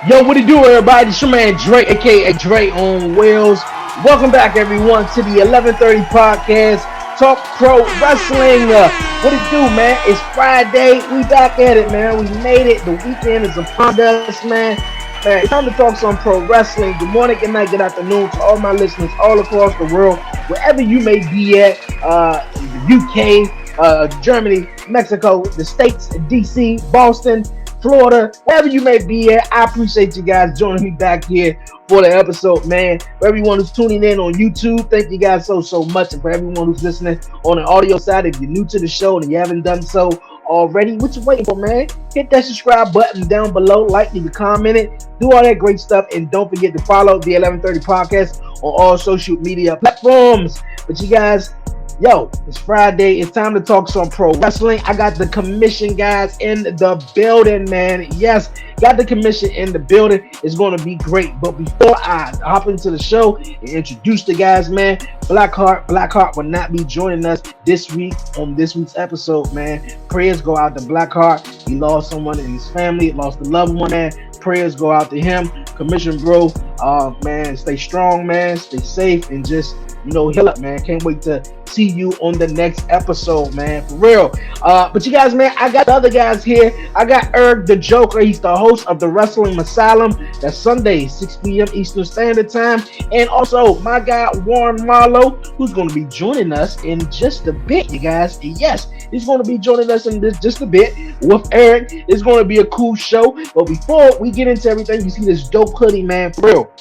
Yo, what it do, everybody? It's your man Dre, aka Dre on Wheels. Welcome back, everyone, to the 11:30 podcast. Talk pro wrestling. What it do, man? It's Friday. We back at it, man. We made it. The weekend is upon us, man. Man, it's time to talk some pro wrestling. Good morning, good night, good afternoon to all my listeners all across the world, wherever you may be at. The UK, Germany, Mexico, the States, DC, Boston, Florida, wherever you may be at. I appreciate you guys joining me back here for the episode, man. For everyone who's tuning in on YouTube, thank you guys so much. And for everyone who's listening on the audio side, if you're new to the show and you haven't done so already, what you waiting for, man? Hit that subscribe button down below, like, leave a comment, do all that great stuff, and don't forget to follow the 11:30 podcast on all social media platforms. But you guys, yo, it's Friday. It's time to talk some pro wrestling. I got the commission guys in the building, man. Yes, got the commission in the building. It's going to be great. But before I hop into the show and introduce the guys, man, Blackheart will not be joining us this week on this week's episode, man. Prayers go out to Blackheart. He lost someone in his family, lost a loved one, man. Prayers go out to him. Commission bro, man, stay strong, man. Stay safe and just, heal up, man. Can't wait to see you on the next episode, man. For real. But you guys, man, I got the other guys here. I got Erg the Joker. He's the host of the Wrestling Asylum. That's Sunday, 6 p.m. Eastern Standard Time. And also my guy Warren Marlowe, who's going to be joining us in just a bit, you guys. Yes, he's going to be joining us in just a bit with Eric. It's going to be a cool show. But before we get into everything, you see this dope hoodie, man. For real.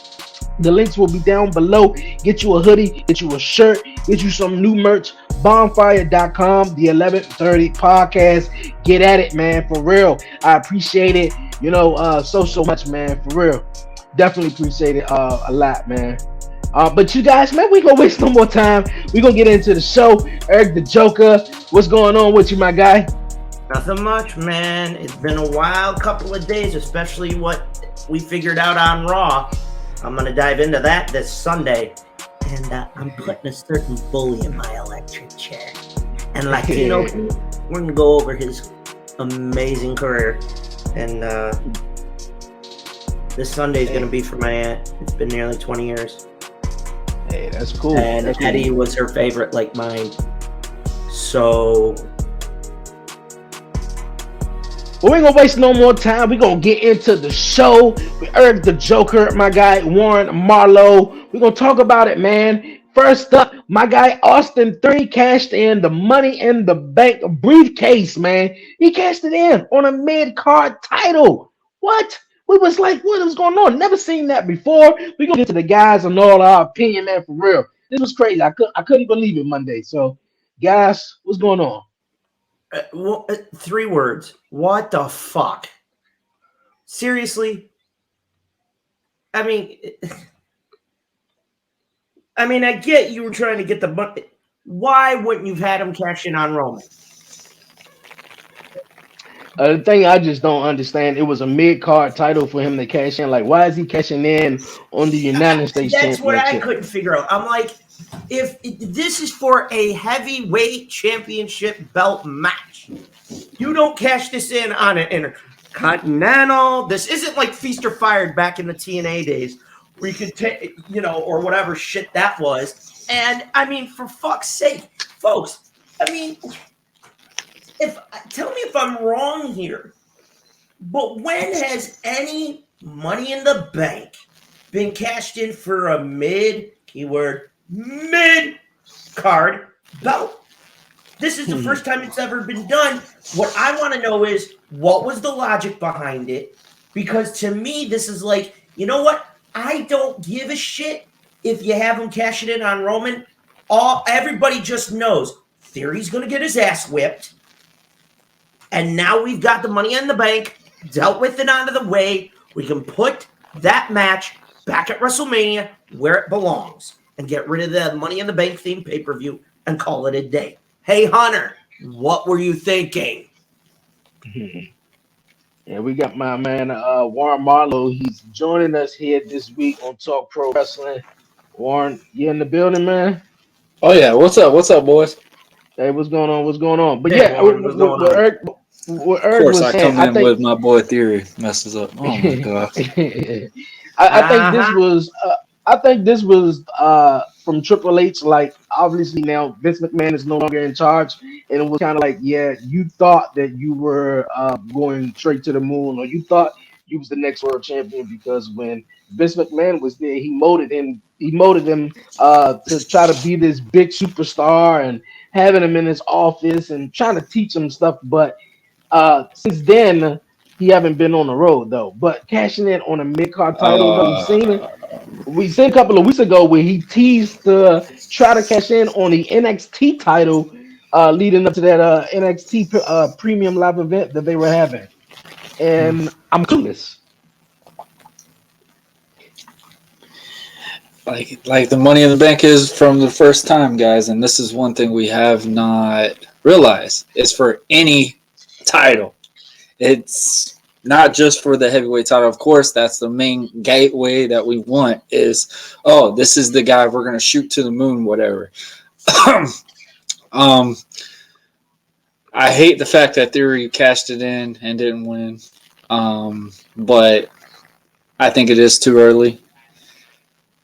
The links will be down below. Get you a hoodie, get you a shirt, get you some new merch. Bonfire.com, the 11:30 podcast. Get at it, man, for real. I appreciate it, so much, man, for real. Definitely appreciate it a lot, man. But you guys, man, we gonna waste no more time. We gonna get into the show. Eric the Joker, what's going on with you, my guy? Nothing much, man. It's been a wild couple of days, especially what we figured out on Raw. I'm going to dive into that this Sunday. And I'm putting a certain bully in my electric chair. And Latino, we're going to go over his amazing career. And this Sunday is going to be for my aunt. It's been nearly 20 years. Hey, that's cool. And that's Eddie cool. was her favorite, like mine. So... Well, we ain't gonna waste no more time. We're gonna get into the show with Eric the Joker, my guy Warren Marlowe. We're gonna talk about it, man. First up, my guy Austin 3 cashed in the Money in the Bank briefcase, man. He cashed it in on a mid-card title. What? We was like, what is going on? Never seen that before. We're gonna get to the guys and all our opinion, man, for real. This was crazy. I couldn't believe it Monday. So, guys, what's going on? 3 words. What the fuck? Seriously? I mean, I get you were trying to get the money. Why wouldn't you have had him cash in on Roman? The thing I just don't understand, it was a mid-card title for him to cash in. Like, why is he cashing in on the United States That's Championship? what I couldn't figure out. I'm like, if this is for a heavyweight championship belt match, you don't cash this in on an Intercontinental. This isn't like Feast or Fired back in the TNA days where you could take, or whatever shit that was. And I mean, for fuck's sake, folks, I mean, tell me if I'm wrong here, but when has any Money in the Bank been cashed in for a mid-card belt? This is the first time it's ever been done. What I want to know is, what was the logic behind it? Because to me, this is like, you know what? I don't give a shit if you have him cash it in on Roman. Everybody just knows Theory's going to get his ass whipped. And now we've got the Money in the Bank, dealt with it out of the way. We can put that match back at WrestleMania where it belongs and get rid of the Money in the Bank themed pay-per-view and call it a day. Hey, Hunter, what were you thinking? Yeah, we got my man Warren Marlowe. He's joining us here this week on Talk Pro Wrestling. Warren, you in the building, man? Oh yeah, what's up? What's up, boys? Hey, what's going on? What's going on? But Hey, yeah, Warren, what's going on? What Of Eric course, was I saying, come I in think with my boy Theory messes up. Oh my gosh. I think this Uh-huh. was from Triple H. Like obviously now Vince McMahon is no longer in charge, and it was kind of like, yeah, you thought that you were going straight to the moon, or you thought you was the next world champion because when Vince McMahon was there, he molded him to try to be this big superstar and having him in his office and trying to teach him stuff, but since then, he haven't been on the road though. But cashing in on a mid card title though, we've seen it. Uh, We seen a couple of weeks ago where he teased to try to cash in on the NXT title, leading up to that NXT premium live event that they were having. And I'm clueless. like the Money in the Bank is from the first time, guys, and this is one thing we have not realized. It's for any title. It's not just for the heavyweight title. Of course, that's the main gateway that we want. Is this is the guy we're gonna shoot to the moon, whatever. um, I hate the fact that Theory cashed it in and didn't win. But I think it is too early.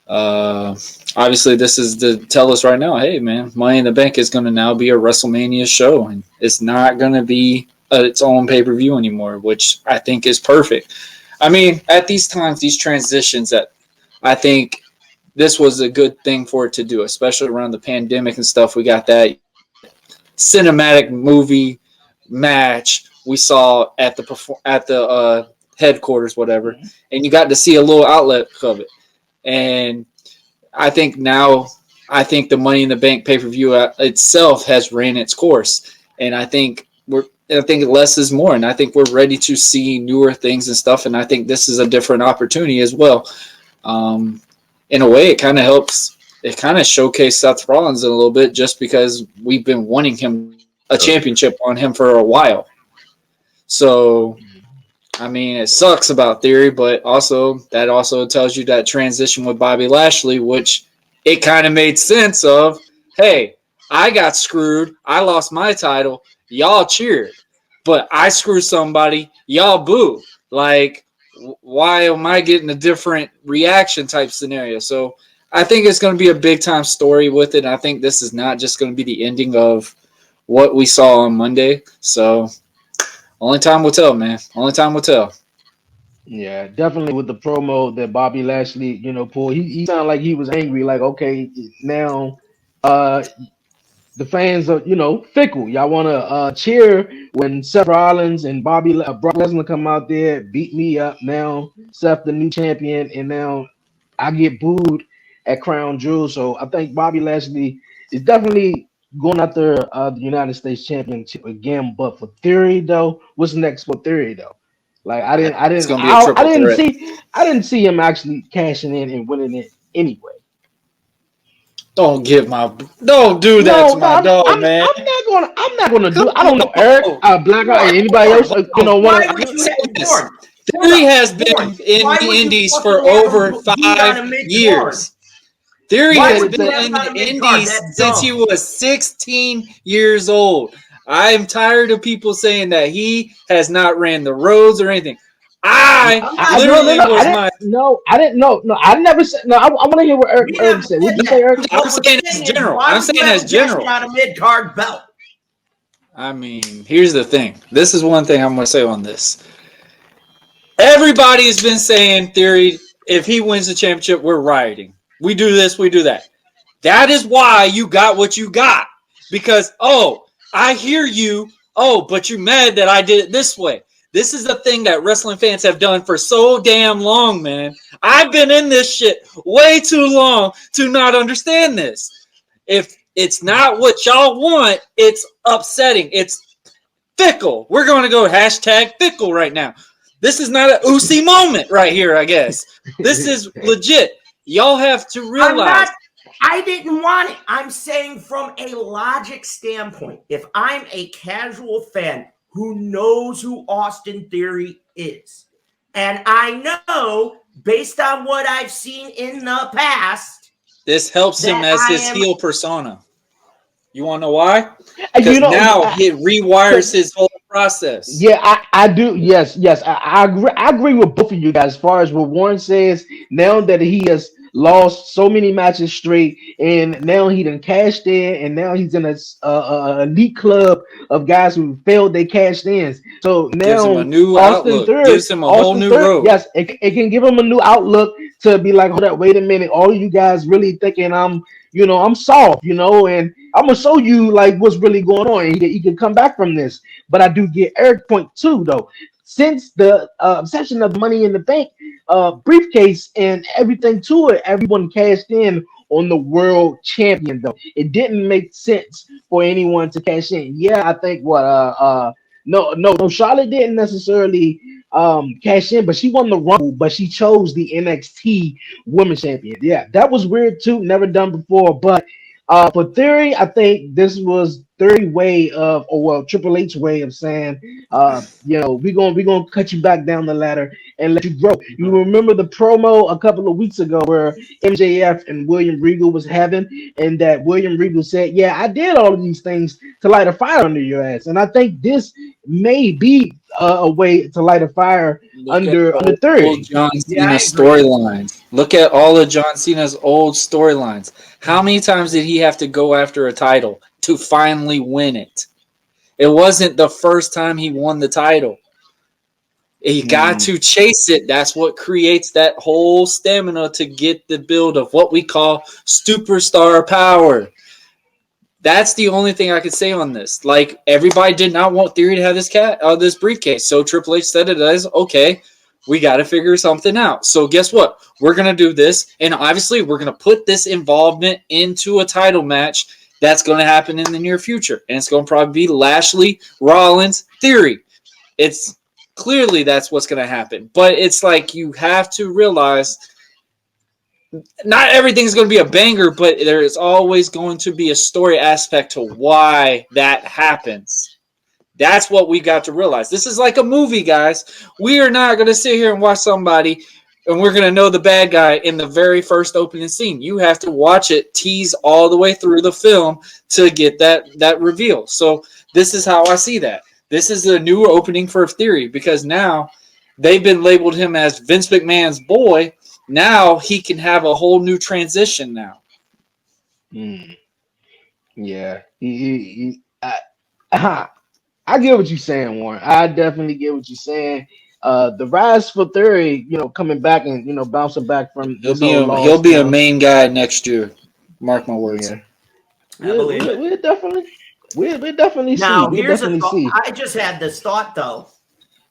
Obviously, this is to tell us right now, hey, man, Money in the Bank is going to now be a WrestleMania show, and it's not going to be its own pay-per-view anymore, which I think is perfect. I mean, at these times, these transitions, that I think this was a good thing for it to do, especially around the pandemic and stuff. We got that cinematic movie match we saw at the headquarters, whatever, and you got to see a little outlet of it. And I think the Money in the Bank pay per view itself has ran its course, and I think less is more, and I think we're ready to see newer things and stuff. And I think this is a different opportunity as well. In a way, it kind of helps. It kind of showcased Seth Rollins in a little bit, just because we've been wanting him a championship on him for a while. So, I mean, it sucks about Theory, but that also tells you that transition with Bobby Lashley, which it kind of made sense of, hey, I got screwed. I lost my title. Y'all cheered. But I screwed somebody. Y'all booed. Like, why am I getting a different reaction type scenario? So I think it's going to be a big-time story with it. I think this is not just going to be the ending of what we saw on Monday. So only time will tell, man. Only time will tell. Yeah, definitely with the promo that Bobby Lashley, pulled, he sounded like he was angry. Like, okay, now uh the fans are, fickle. Y'all want to cheer when Seth Rollins and Brock Lesnar come out there, beat me up. Now Seth, the new champion, and now I get booed at Crown Jewel. So I think Bobby Lashley is definitely going after the United States Championship again. But for Theory, though, what's next for Theory, though? Like It's going to be a triple threat. I didn't see him actually cashing in and winning it anyway. Don't do that No, to no, my dog, man. I'm not gonna Come do. I don't know, Eric, on. Black, Warren, anybody else, Why want would to. you have Yes. Warren? Theory has Warren, been in why the would you Indies for fucking have over him boot on 5 a mid card? years. Theory You Why said has would it's you been have in him on the a mid card? Indies That's since he dumb. was 16 years old. I am tired of people saying that he has not ran the roads or anything. I I'm I not no no literally no. saying I was that. didn't. my. No, I didn't. No. I never said. No, I want to hear what We Eric never said. What said did you say, that. Eric? What I'm we're saying as saying is, general. why I'm would you saying have as him cashing general. on a mid card belt? I mean, here's the thing. This is one thing I'm going to say on this. Everybody has been saying, Theory, if he wins the championship, we're rioting. We do this, we do that. That is why you got what you got. Because, I hear you. But you're mad that I did it this way. This is the thing that wrestling fans have done for so damn long, man. I've been in this shit way too long to not understand this. If it's not what y'all want, it's upsetting. It's fickle. We're going to go hashtag fickle right now. This is not a Uzi moment right here, I guess. This is legit. Y'all have to realize. I didn't want it. I'm saying from a logic standpoint, if I'm a casual fan who knows who Austin Theory is, and I know based on what I've seen in the past, this helps him as his heel persona. You want to know why? Because You know, now it rewires his whole process. Yeah, I do. Yes, I agree. I agree with both of you guys. As far as what Warren says, now that he has lost so many matches straight, and now he done cashed in, and now he's in a elite club of guys who failed their cashed ins. So Gives him now a new outlook. Gives him a whole new road. Yes, it can give him a new outlook to be like, hold up, wait a minute, all of you guys really thinking I'm soft, and I'm gonna show you like what's really going on. And he can come back from this. But I do get Eric's point too, though. Since the obsession of Money in the Bank briefcase and everything to it, everyone cashed in on the world champion. Though it didn't make sense for anyone to cash in. Yeah, I think no, Charlotte didn't necessarily cash in, but she won the Rumble, but she chose the NXT Women's Champion. Yeah, that was weird too, never done before. But for Theory, I think this was Theory way of, or well, Triple H way of saying, we're gonna cut you back down the ladder and let you grow. You remember the promo a couple of weeks ago where MJF and William Regal was having, and that William Regal said, "Yeah, I did all of these things to light a fire under your ass," and I think this may be a way to light a fire under Theory. John Cena storylines. Look at all of John Cena's old storylines. How many times did he have to go after a title to finally win it? It wasn't the first time he won the title. He got to chase it. That's what creates that whole stamina to get the build of what we call superstar power. That's the only thing I could say on this. Like, everybody did not want Theory to have this briefcase. So Triple H said it as, okay, we got to figure something out. So guess what? We're going to do this. And obviously, we're going to put this involvement into a title match that's going to happen in the near future. And it's going to probably be Lashley, Rollins, Theory. It's clearly that's what's going to happen. But it's like you have to realize not everything's going to be a banger, but there is always going to be a story aspect to why that happens. That's what we got to realize. This is like a movie, guys. We are not going to sit here and watch somebody and we're going to know the bad guy in the very first opening scene. You have to watch it tease all the way through the film to get that reveal. So this is how I see that. This is a new opening for Theory because now they've been labeled him as Vince McMahon's boy. Now he can have a whole new transition now. Yeah. I get what you're saying, Warren. I definitely get what you're saying. The rise for Theory, coming back and bouncing back from he'll be a main guy next year. Mark my words. Yeah. We'll definitely now, see. Here's a thought. I just had this thought though.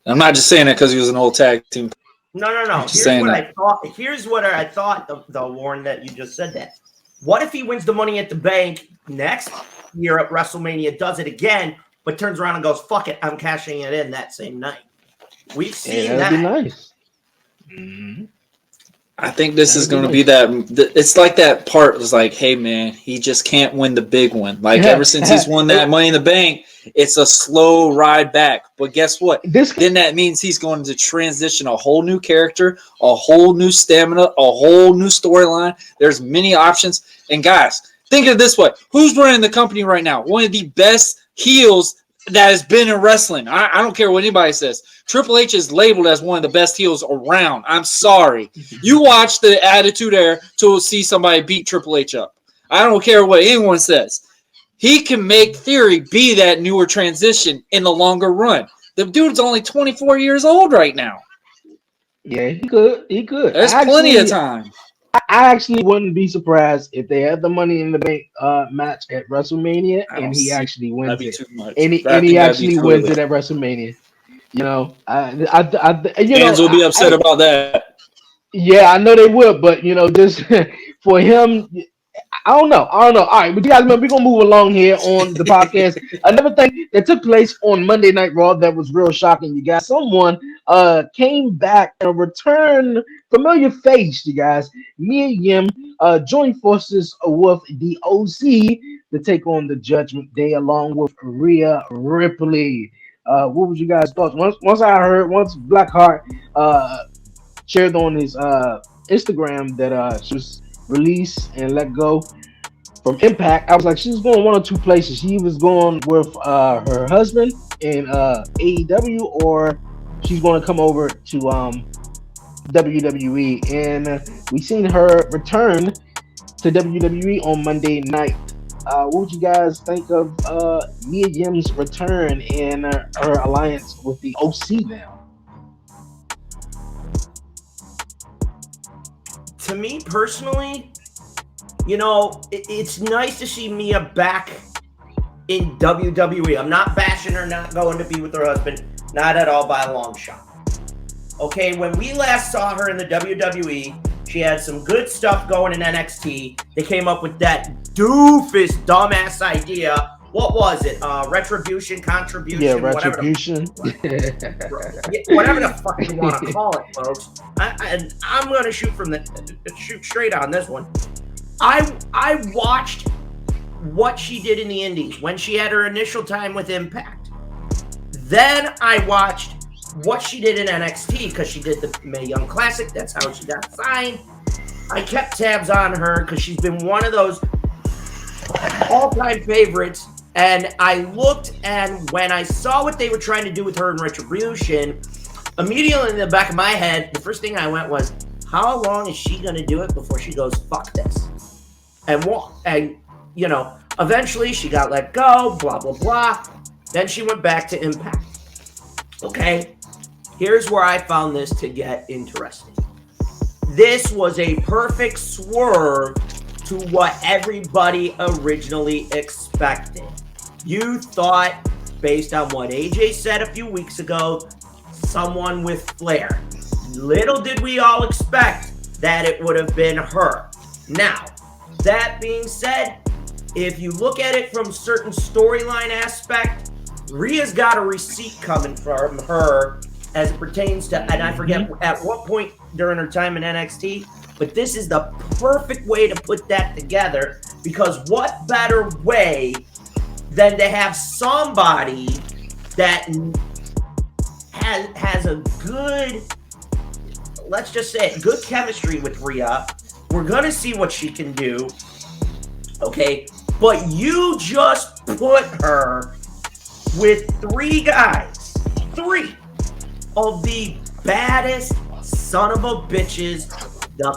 I'm not just saying it because he was an old tag team. No. Here's what I thought, the Warren, that you just said that. What if he wins the Money at the Bank next year at WrestleMania, does it again, but turns around and goes, fuck it, I'm cashing it in that same night. We've seen that. That'd be nice. Mm-hmm. I think this is going to be that. It's like that part was like, hey, man, he just can't win the big one. Like, ever since he's won that Money in the Bank, it's a slow ride back. But guess what? Then that means he's going to transition a whole new character, a whole new stamina, a whole new storyline. There's many options. And guys, think of it this way. Who's running the company right now? One of the best heels that has been in wrestling. I don't care what anybody says. Triple H is labeled as one of the best heels around. I'm sorry. You watch the Attitude Era to see somebody beat Triple H up. I don't care what anyone says. He can make Theory be that newer transition in the longer run. The dude's only 24 years old right now. Yeah, he could. There's plenty of time. I actually wouldn't be surprised if they had the Money in the Bank match at WrestleMania and he actually wins it. And he actually wins it at WrestleMania. Fans will be upset about that. Yeah, I know they will, but just for him, I don't know. I don't know. All right, but you guys, remember, we're gonna move along here on the podcast. Another thing that took place on Monday Night Raw that was real shocking, you guys. Someone came back and returned familiar face, you guys. Mia Yim joined forces with the OC to take on the Judgment Day along with Rhea Ripley. What was you guys' thoughts? Once Blackheart shared on his Instagram that she was released and let go from Impact, I was like, she's going one or two places. She was going with her husband in AEW, or she's going to come over to WWE. And we seen her return to WWE on Monday night. What would you guys think of Mia Yim's return and her alliance with the OC now? To me personally, it's nice to see Mia back in WWE. I'm not bashing her not going to be with her husband, not at all by a long shot. Okay, when we last saw her in the WWE, she had some good stuff going in NXT. They came up with that doofus, dumbass idea. What was it? Retribution, contribution, Yeah, retribution. Whatever the fuck you want to call it, folks. I'm gonna shoot straight on this one. I watched what she did in the Indies when she had her initial time with Impact. Then I watched what she did in NXT because she did the Mae Young Classic. That's how she got signed. I kept tabs on her because she's been one of those all-time favorites. And I looked, and when I saw what they were trying to do with her in Retribution, immediately in the back of my head, the first thing I went was, how long is she going to do it before she goes, fuck this? And eventually she got let go, blah, blah, blah. Then she went back to Impact. Okay, here's where I found this to get interesting. This was a perfect swerve to what everybody originally expected. You thought, based on what AJ said a few weeks ago, someone with flair. Little did we all expect that it would have been her. Now, that being said, if you look at it from certain storyline aspect, Rhea's got a receipt coming from her as it pertains to, and I forget at what point during her time in NXT, but this is the perfect way to put that together, because what better way than to have somebody that has a good, let's just say it, good chemistry with Rhea. We're going to see what she can do. Okay, but you just put her with three of the baddest son of a bitches the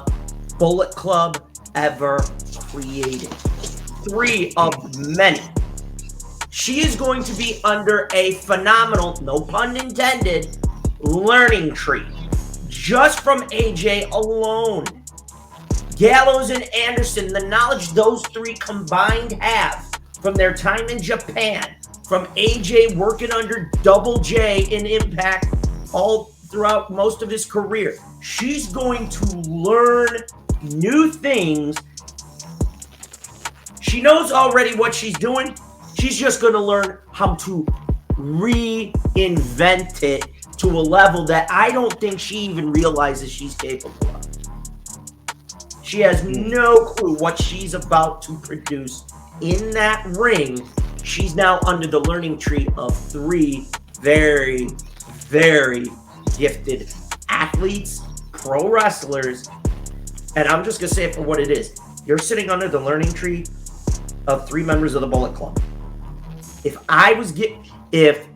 Bullet Club ever created. Three of many. She is going to be under a phenomenal, no pun intended, learning tree. Just from AJ alone. Gallows and Anderson, the knowledge those three combined have from their time in Japan, from AJ working under Double J in Impact all throughout most of his career. She's going to learn new things. She knows already what she's doing. She's just going to learn how to reinvent it to a level that I don't think she even realizes she's capable of. She has no clue what she's about to produce in that ring. She's now under the learning tree of three very, very gifted athletes, pro wrestlers, and I'm just going to say it for what it is. You're sitting under the learning tree of three members of the Bullet Club. If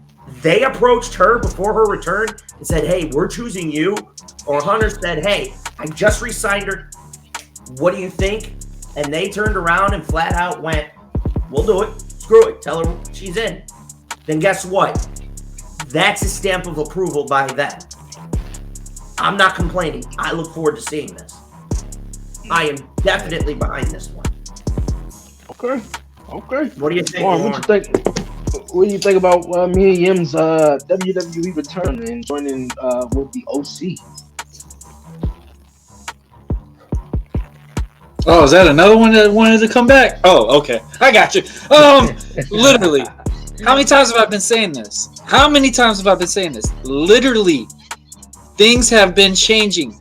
they approached her before her return and said, hey, we're choosing you, or Hunter said, hey, I just re-signed her, what do you think? And they turned around and flat out went, we'll do it. Screw it. Tell her she's in. Then guess what? That's a stamp of approval by them. I'm not complaining. I look forward to seeing this. I am definitely behind this one. Okay. What do you think? What do you think about Mia Yim's WWE return and joining with the OC? Oh, is that another one that wanted to come back? Oh, okay. I got you. Literally. How many times have I been saying this? Literally, things have been changing.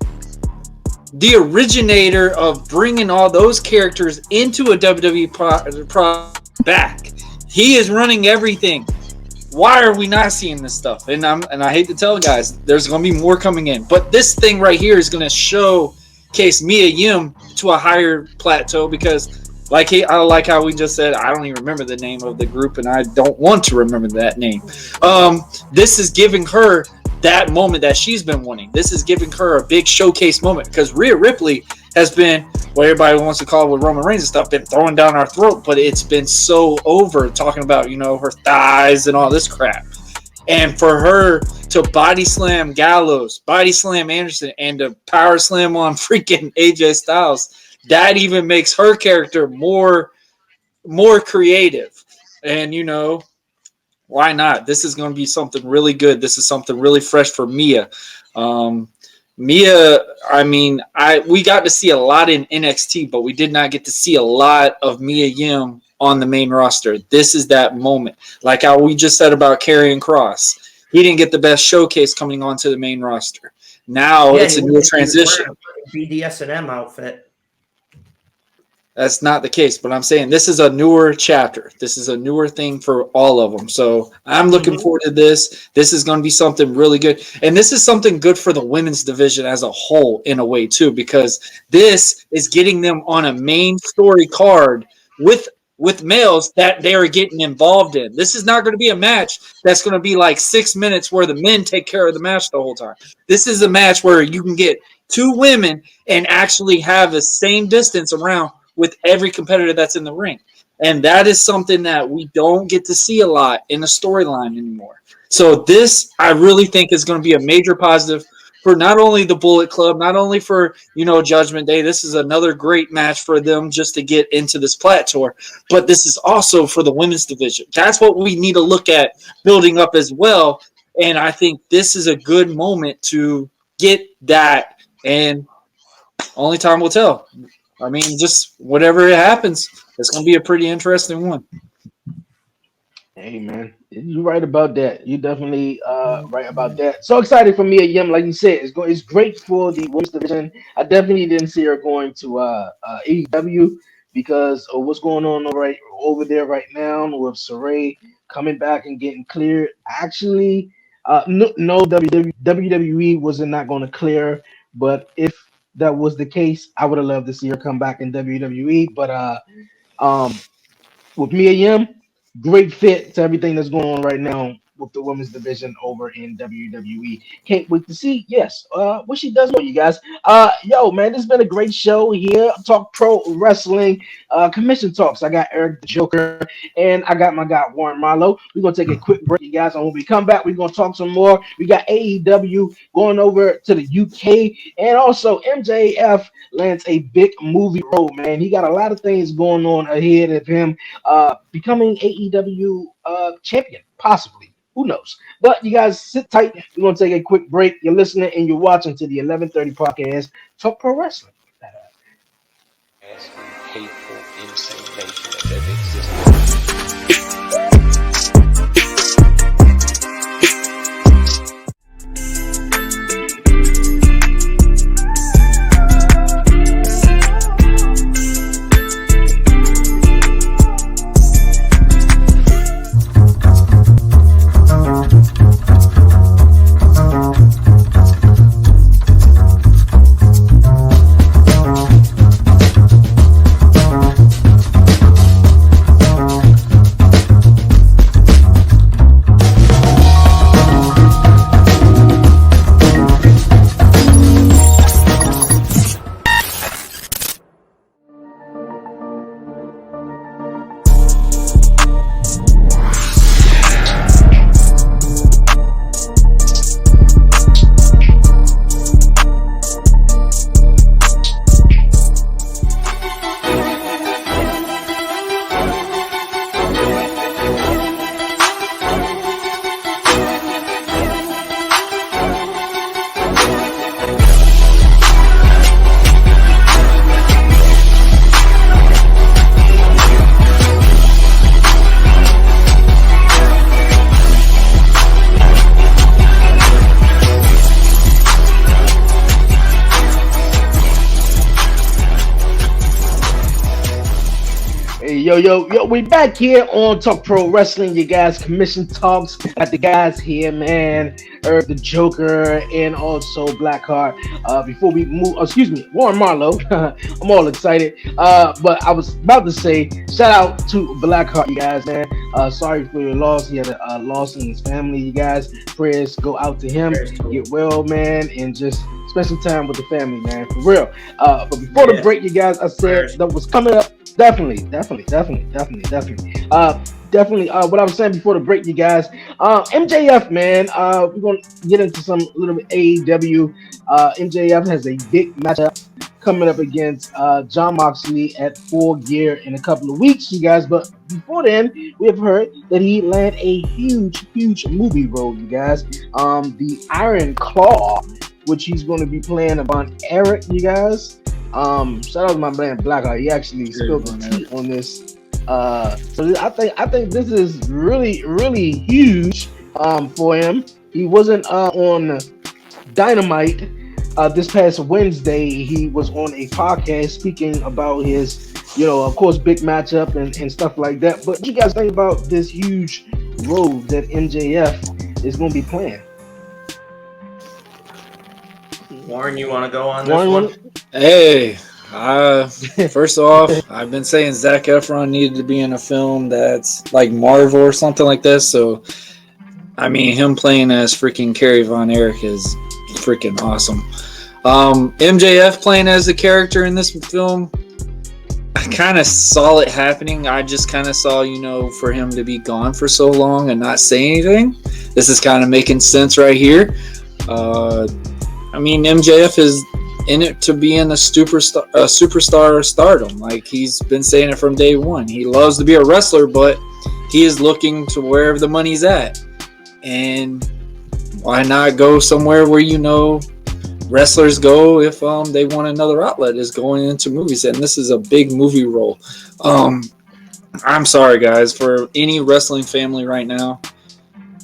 The originator of bringing all those characters into a WWE back. He is running everything. Why are we not seeing this stuff? And I hate to tell guys, there's going to be more coming in. But this thing right here is going to showcase Mia Yim to a higher plateau because I like how we just said, I don't even remember the name of the group and I don't want to remember that name. This is giving her that moment that she's been wanting. This is giving her a big showcase moment because Rhea Ripley has been, what everybody wants to call it with Roman Reigns and stuff, been throwing down our throat, but it's been so over talking about, her thighs and all this crap. And for her to body slam Gallows, body slam Anderson, and to power slam on freaking AJ Styles, that even makes her character more creative. And, why not? This is going to be something really good. This is something really fresh for Mia. Mia, we got to see a lot in NXT, but we did not get to see a lot of Mia Yim on the main roster. This is that moment. Like how we just said about Karrion Kross. He didn't get the best showcase coming onto the main roster. Now it's a new transition. BDSM outfit. That's not the case, but I'm saying this is a newer chapter. This is a newer thing for all of them. So I'm looking forward to this. This is going to be something really good. And this is something good for the women's division as a whole in a way too, because this is getting them on a main story card with males that they are getting involved in. This is not going to be a match that's going to be like 6 minutes where the men take care of the match the whole time. This is a match where you can get two women and actually have the same distance around with every competitor that's in the ring. And that is something that we don't get to see a lot in the storyline anymore. So this, I really think, is going to be a major positive for not only the Bullet Club, not only for, Judgment Day. This is another great match for them just to get into this plateau. But this is also for the women's division. That's what we need to look at building up as well. And I think this is a good moment to get that. And only time will tell. Just whatever it happens, it's going to be a pretty interesting one. Hey, man, you're right about that. You're definitely right about that. So excited for Mia Yim, like you said. It's great for the women's division. I definitely didn't see her going to AEW because of what's going on over there right now with Saraya coming back and getting cleared. Actually, no, WWE wasn't not going to clear, but if that was the case, I would have loved to see her come back in WWE. But with Mia Yim, great fit to everything that's going on right now with the women's division over in WWE. Can't wait to see, what she does more, you guys. Yo, man, this has been a great show here. Talk Pro Wrestling, Commission Talks. I got Eric the Joker, and I got my guy Warren Marlowe. We're going to take a quick break, you guys, and when we come back, we're going to talk some more. We got AEW going over to the UK, and also MJF lands a big movie role, man. He got a lot of things going on ahead of him becoming AEW champion, possibly. Who knows? But you guys sit tight. We're going to take a quick break. You're listening and you're watching to the 1130 podcast, Talk Pro Wrestling. Hateful, insane nation that exists. Hey, yo, we back here on Talk Pro Wrestling, you guys. Commission Talks. Got the guys here, man. Herb the Joker and also Blackheart. Before we move, excuse me, Warren Marlowe. I'm all excited. But I was about to say, shout out to Blackheart, you guys, man. Sorry for your loss. He had a loss in his family, you guys. Prayers go out to him. Get well, man, and just spend some time with the family, man, for real. But before the break, you guys, I said that was coming up. Definitely. What I was saying before the break, you guys. MJF, man. We're gonna get into some little bit AEW. MJF has a big matchup coming up against John Moxley at Full Gear in a couple of weeks, you guys. But before then, we have heard that he landed a huge movie role, you guys. The Iron Claw, which he's going to be playing upon Eric, you guys. Shout out to my man Blackheart. He actually spilled the tea on this. So I think this is really huge for him. He wasn't on Dynamite this past Wednesday. He was on a podcast speaking about his, of course, big matchup and stuff like that. But what you guys think about this huge role that MJF is going to be playing? Warren, you want to go on this one? Hey, first off, I've been saying Zac Efron needed to be in a film that's like Marvel or something like this. So, I mean, him playing as freaking Kerry Von Erich is freaking awesome. MJF playing as the character in this film, I kind of saw it happening. I just kind of saw, for him to be gone for so long and not say anything. This is kind of making sense right here. I mean, MJF is in it to be in a superstar stardom. Like, he's been saying it from day one. He loves to be a wrestler, but he is looking to wherever the money's at. And why not go somewhere where wrestlers go if they want another outlet, is going into movies, and this is a big movie role. I'm sorry, guys, for any wrestling family right now,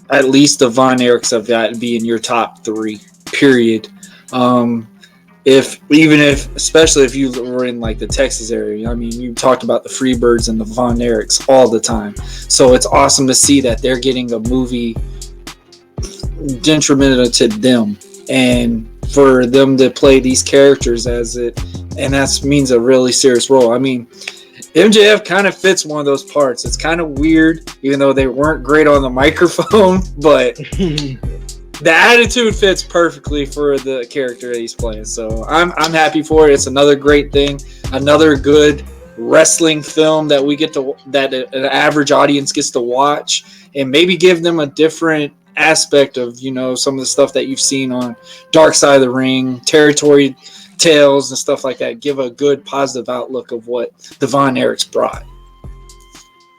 at least the Von Erichs have got to be in your top 3, period. Especially if you were in like the Texas area. I mean, you talked about the Freebirds and the Von Erichs all the time. So it's awesome to see that they're getting a movie detrimental to them, and for them to play these characters and that means a really serious role. I mean, MJF kind of fits one of those parts. It's kind of weird, even though they weren't great on the microphone, but the attitude fits perfectly for the character that he's playing. So I'm happy for it. It's another great thing, another good wrestling film that an average audience gets to watch, and maybe give them a different aspect of some of the stuff that you've seen on Dark Side of the Ring, Territory Tales, and stuff like that. Give a good positive outlook of what the Von Erichs brought.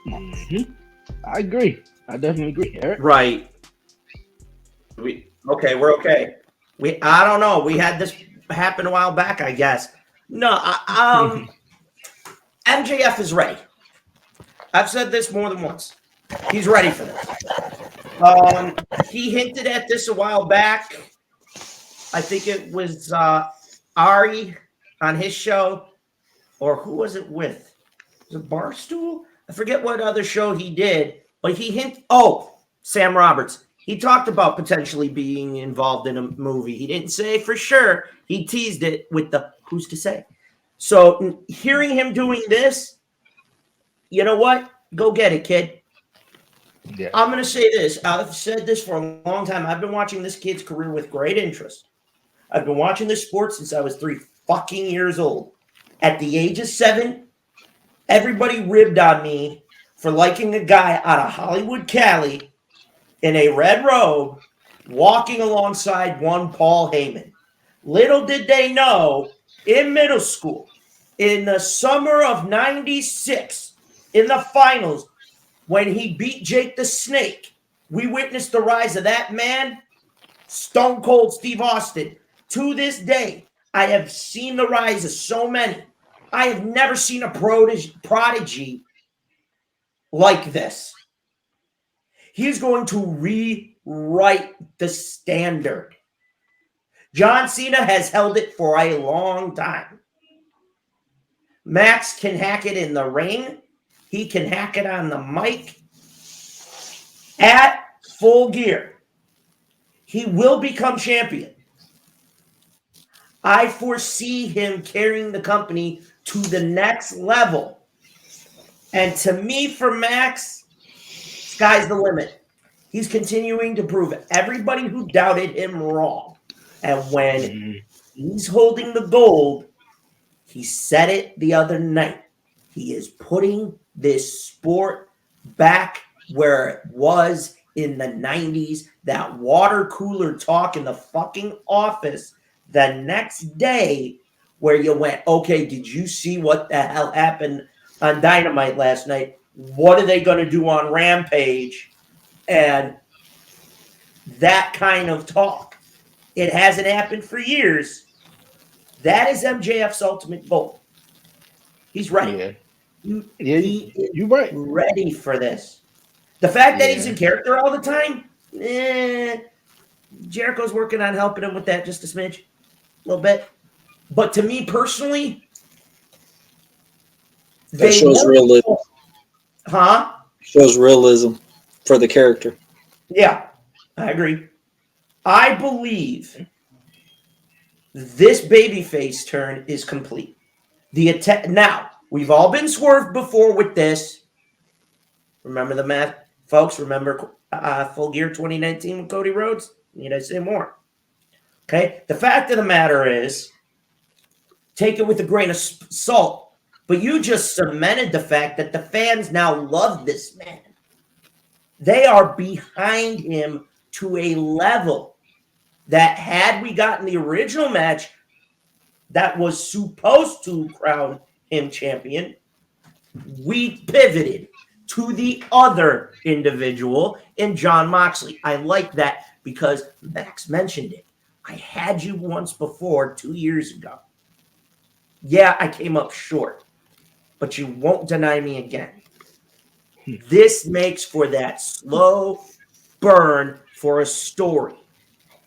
Mm-hmm. I agree. I definitely agree, Eric. Right. We're okay. I don't know. We had this happen a while back, I guess. No, MJF is ready. I've said this more than once. He's ready for this. He hinted at this a while back. I think it was Ari on his show, or who was it with? Was it Barstool? I forget what other show he did, but he hinted. Oh, Sam Roberts. He talked about potentially being involved in a movie. He didn't say for sure. He teased it with the who's to say. So hearing him doing this, you know what? Go get it, kid. Yeah. I'm going to say this. I've said this for a long time. I've been watching this kid's career with great interest. I've been watching this sport since I was 3 fucking years old. At the age of 7, everybody ribbed on me for liking a guy out of Hollywood, Cali, in a red robe, walking alongside one Paul Heyman. Little did they know, in middle school, in the summer of '96, in the finals, when he beat Jake the Snake, we witnessed the rise of that man, Stone Cold Steve Austin. To this day, I have seen the rise of so many. I have never seen a prodigy like this. He's going to rewrite the standard. John Cena has held it for a long time. Max can hack it in the ring. he can hack it on the mic at Full Gear. He will become champion. I foresee him carrying the company to the next level. And to me, for Max, sky's the limit. He's continuing to prove everybody who doubted him wrong. And when he's holding the gold, he said it the other night. He is putting this sport back where it was in the 90s. That water cooler talk in the fucking office the next day where you went, okay, did you see what the hell happened on Dynamite last night? What are they going to do on Rampage? And that kind of talk. It hasn't happened for years. That is MJF's ultimate goal. He's ready. You're right. Ready for this. The fact that he's in character all the time, Jericho's working on helping him with that just a smidge, a little bit. But to me personally, that shows realism. Huh? Shows realism for the character. Yeah, I agree. I believe this babyface turn is complete. Now, we've all been swerved before with this. Remember the math, folks? Remember Full Gear 2019 with Cody Rhodes? Need I say more? Okay. The fact of the matter is, take it with a grain of salt, but you just cemented the fact that the fans now love this man. They are behind him to a level that had we gotten the original match that was supposed to crown him champion, we pivoted to the other individual in Jon Moxley. I like that because Max mentioned it. I had you once before 2 years ago. Yeah, I came up short, but you won't deny me again. This makes for that slow burn for a story.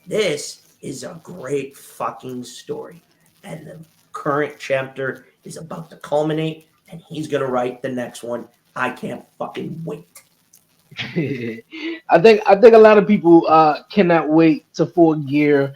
This is a great fucking story. And the current chapter is about to culminate, and he's going to write the next one. I can't fucking wait. I think a lot of people cannot wait to Full Gear.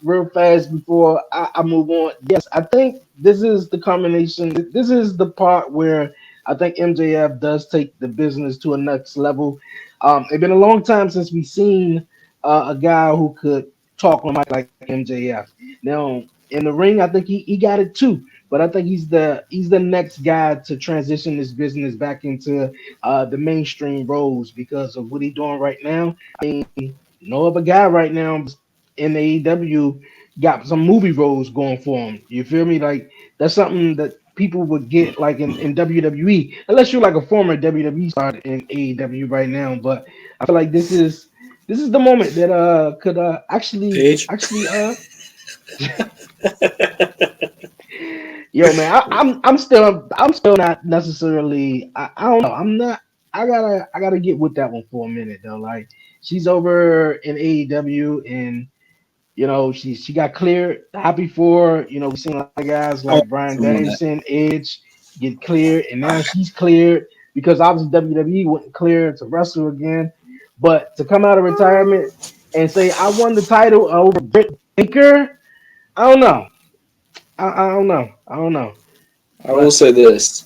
Real fast before I move on. Yes, I think this is the combination. This is the part where I think MJF does take the business to a next level. It's been a long time since we've seen a guy who could talk on mic like MJF. Now in the ring, I think he got it too. But I think he's the next guy to transition this business back into the mainstream roles because of what he's doing right now. I mean, no other guy right now in AEW got some movie roles going for him. You feel me? Like that's something that people would get like in WWE, unless you're like a former WWE star in AEW right now. But I feel like this is the moment that could actually Yo, man, I'm still not necessarily. I don't know. I'm not. I gotta get with that one for a minute though. Like she's over in AEW, and she got cleared. Happy for her. We've seen a lot of guys like Bryan Danielson, Edge get cleared, and now she's cleared because obviously WWE wasn't cleared to wrestle again. But to come out of retirement and say I won the title over Britt Baker, I don't know. I don't know. I will say this,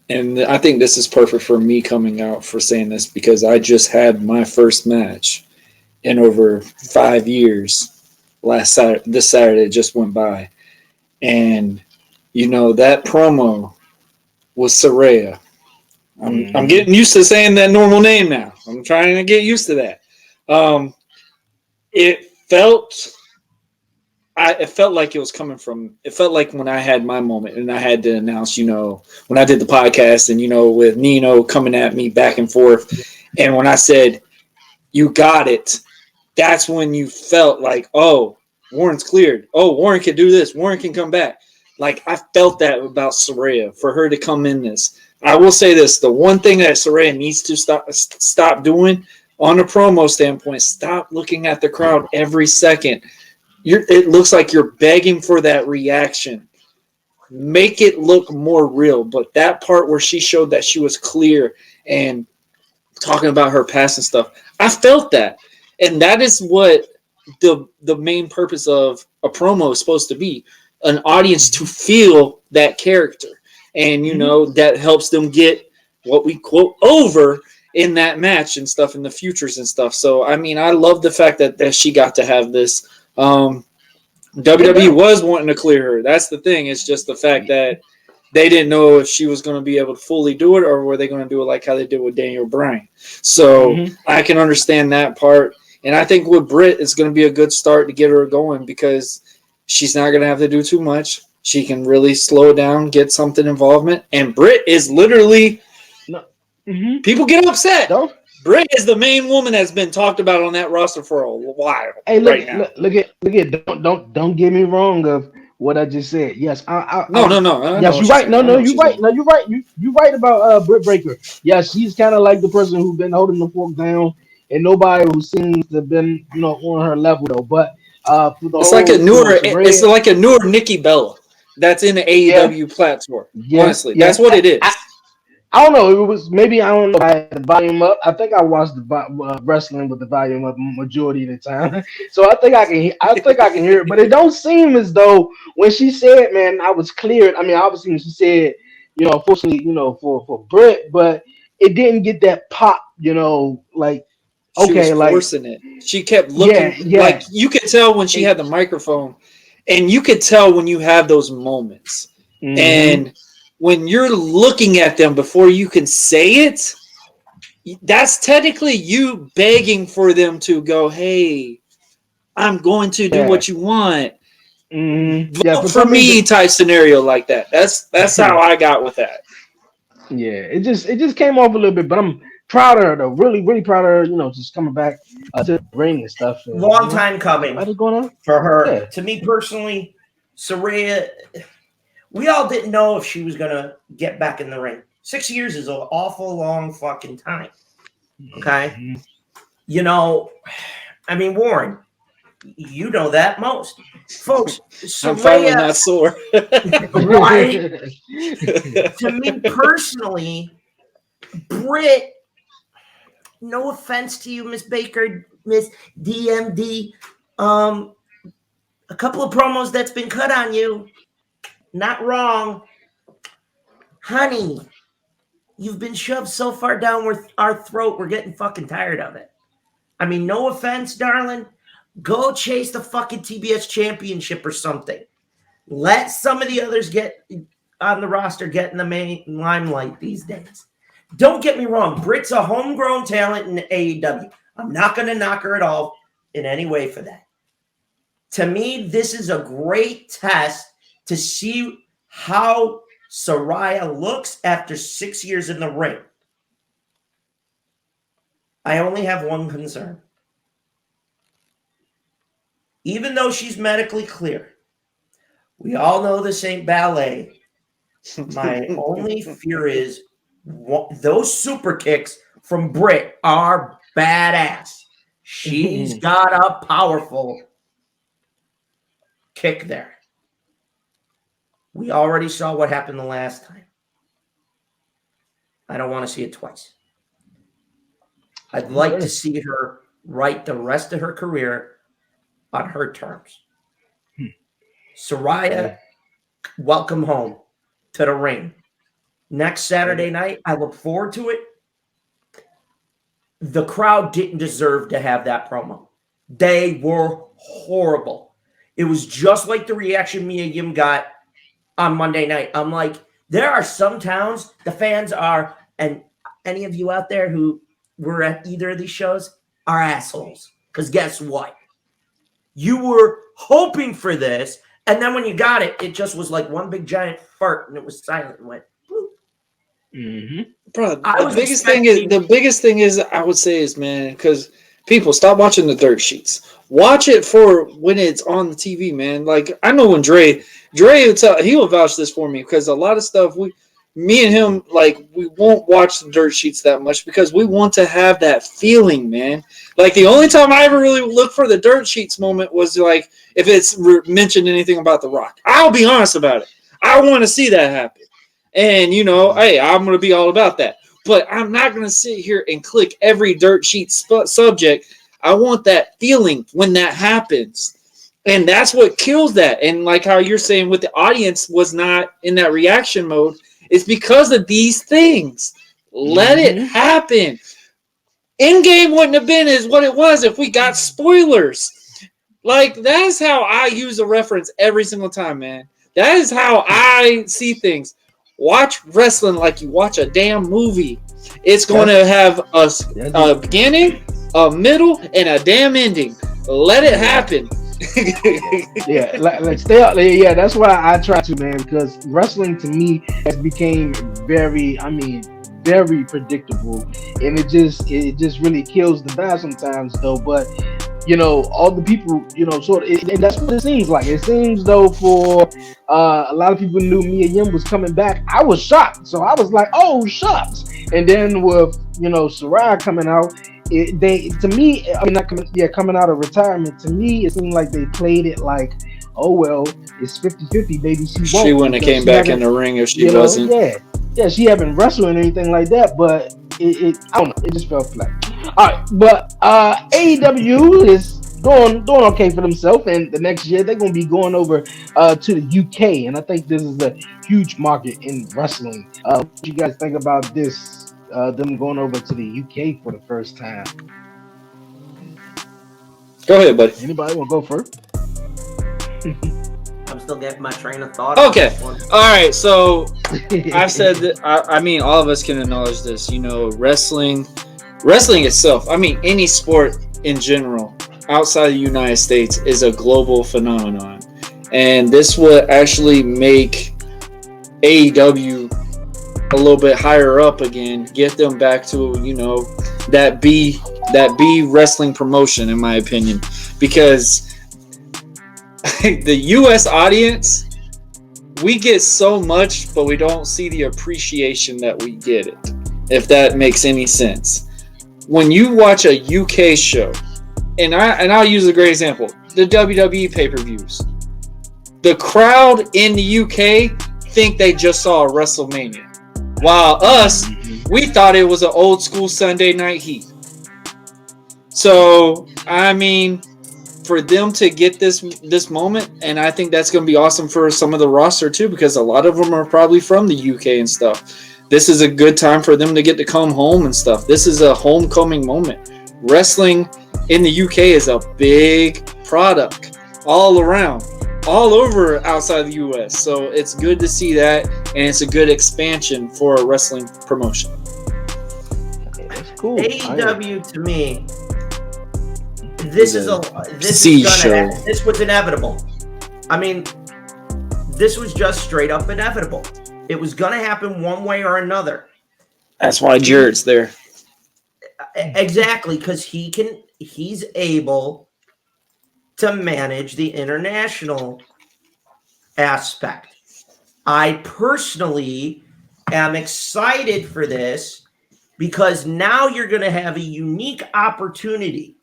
and I think this is perfect for me coming out for saying this because I just had my first match in over 5 years. This Saturday just went by, and that promo was Saraya. I'm getting used to saying that normal name now. I'm trying to get used to that. It felt like it was coming from. It felt like when I had my moment and I had to announce, when I did the podcast and with Nino coming at me back and forth, and when I said, "You got it," that's when you felt like, "Oh, Warren's cleared. Oh, Warren can do this. Warren can come back." Like I felt that about Saraya for her to come in this. I will say this: the one thing that Saraya needs to stop doing on a promo standpoint, stop looking at the crowd every second. It looks like you're begging for that reaction. make it look more real. But that part where she showed that she was clear and talking about her past and stuff, I felt that. And that is what the main purpose of a promo is supposed to be, an audience to feel that character. And, that helps them get what we quote over in that match and stuff in the futures and stuff. So, I mean, I love the fact that she got to have this. WWE was wanting to clear her. That's the thing. It's just the fact that they didn't know if she was going to be able to fully do it, or were they going to do it like how they did with Daniel Bryan. So I can understand that part. And I think with Britt, it's going to be a good start to get her going because she's not going to have to do too much. She can really slow down, get something involvement. And Britt is literally people get upset. No? Britt is the main woman that's been talked about on that roster for a while. Hey, look, right now. look at. Don't get me wrong of what I just said. Yes, No. Yes, you're right. No, you're right. No, you're right. You're right about Britt Baker. Yes, she's kind of like the person who's been holding the fork down, and nobody who seems to have been on her level though. But for the it's whole, like a newer. Saraya, It's like a newer Nikki Bella that's in the AEW platform. Yeah, Honestly, yeah. that's what it is. I don't know. It was maybe I don't know. I had the volume up. I think I watched the wrestling with the volume up majority of the time, so I think I can. I think I can hear it, but it don't seem as though when she said, "Man, I was cleared." I mean, obviously when she said, unfortunately, for Britt, but it didn't get that pop. Like She was okay, like forcing it. She kept looking. yeah. Like you could tell when she had the microphone, and you could tell when you have those moments, and when you're looking at them before you can say it, that's technically you begging for them to go, hey, I'm going to do what you want. Yeah, Vote for me type scenario like that. That's how I got with that. Yeah, it just came off a little bit, but I'm proud of her though. Really, really proud of her, just coming back to the ring and stuff. And, Long time coming what is going on? for her. Yeah. To me personally, Saraya, we all didn't know if she was going to get back in the ring. 6 years is an awful long fucking time. Okay? I mean, Warren, you know that most. Folks, I'm finally not sore. Right? To me personally, Britt, no offense to you, Miss Baker, Miss DMD, a couple of promos that's been cut on you, not wrong. Honey, you've been shoved so far down our throat, we're getting fucking tired of it. I mean, no offense, darling. Go chase the fucking TBS championship or something. Let some of the others get on the roster, get in the main limelight these days. Don't get me wrong. Britt's a homegrown talent in AEW. I'm not going to knock her at all in any way for that. To me, this is a great test to see how Saraya looks after 6 years in the ring. I only have one concern. Even though she's medically clear, we all know this ain't ballet. My only fear is those super kicks from Britt are badass. She's got a powerful kick there. We already saw what happened the last time. I don't want to see it twice. I'd like to see her write the rest of her career on her terms. Saraya, welcome home to the ring. Next Saturday night, I look forward to it. The crowd didn't deserve to have that promo. They were horrible. It was just like the reaction Mia Yim got on Monday night. I'm like, there are some towns the fans are, and any of you out there who were at either of these shows are assholes. Because guess what? You were hoping for this, and then when you got it, it just was like one big giant fart, and it was silent and went, Bro, the biggest thing is I would say is, man, because people stop watching the dirt sheets. Watch it for when it's on the TV, man. Like I know when Dre will tell, he will vouch this for me because a lot of stuff me and him, like we won't watch the dirt sheets that much because we want to have that feeling, man. Like the only time I ever really look for the dirt sheets moment was like if it's mentioned anything about The Rock. I'll be honest about it. I want to see that happen. And, hey, I'm going to be all about that. But I'm not going to sit here and click every dirt sheet subject. I want that feeling when that happens. And that's what kills that. And like how you're saying with the audience was not in that reaction mode, it's because of these things. Let it happen. Endgame wouldn't have been as what it was if we got spoilers. Like, that's how I use a reference every single time, man. That is how I see things. Watch wrestling like you watch a damn movie. It's going to have a beginning, a middle, and a damn ending. Let it happen. Yeah, like stay out there. Yeah, that's why I try to, man, because wrestling to me has became very predictable, and it just really kills the vibe sometimes, though. But all the people, and that's what it seems like. It seems though for a lot of people knew Mia Yim was coming back. I was shocked, so I was like, oh shucks. And then with Saraya coming out, they to me, I mean not coming, yeah, coming out of retirement. To me, it seemed like they played it like, oh well, it's 50-50, baby. She wouldn't have came back in the ring if she wasn't. Yeah, she haven't wrestled or anything like that, but I don't know, it just felt flat. All right, but AEW is doing okay for themselves, and the next year they're gonna be going over to the UK, and I think this is a huge market in wrestling. What do you guys think about this? Them going over to the UK for the first time. Go ahead, buddy. Anybody want to go first? I'm still getting my train of thought. Okay. All right. So I've said that. I mean, all of us can acknowledge this. Wrestling itself. I mean, any sport in general outside the United States is a global phenomenon, and this would actually make AEW a little bit higher up again, get them back to that B wrestling promotion, in my opinion, because the U.S. audience, we get so much, but we don't see the appreciation that we get it, if that makes any sense. When you watch a UK show, and I'll use a great example, the WWE pay-per-views, the crowd in the UK think they just saw a WrestleMania. While us, we thought it was an old school Sunday Night Heat. So, I mean, for them to get this moment, and I think that's going to be awesome for some of the roster too, because a lot of them are probably from the UK and stuff. This is a good time for them to get to come home and stuff. This is a homecoming moment. Wrestling in the UK is a big product all around. All over outside the U.S. So it's good to see that, and it's a good expansion for a wrestling promotion. That's cool. AEW to me, this was inevitable. I mean, this was just straight up inevitable. It was going to happen one way or another. That's why Jarrett's there. Exactly, because he's able to manage the international aspect. I personally am excited for this because now you're going to have a unique opportunity.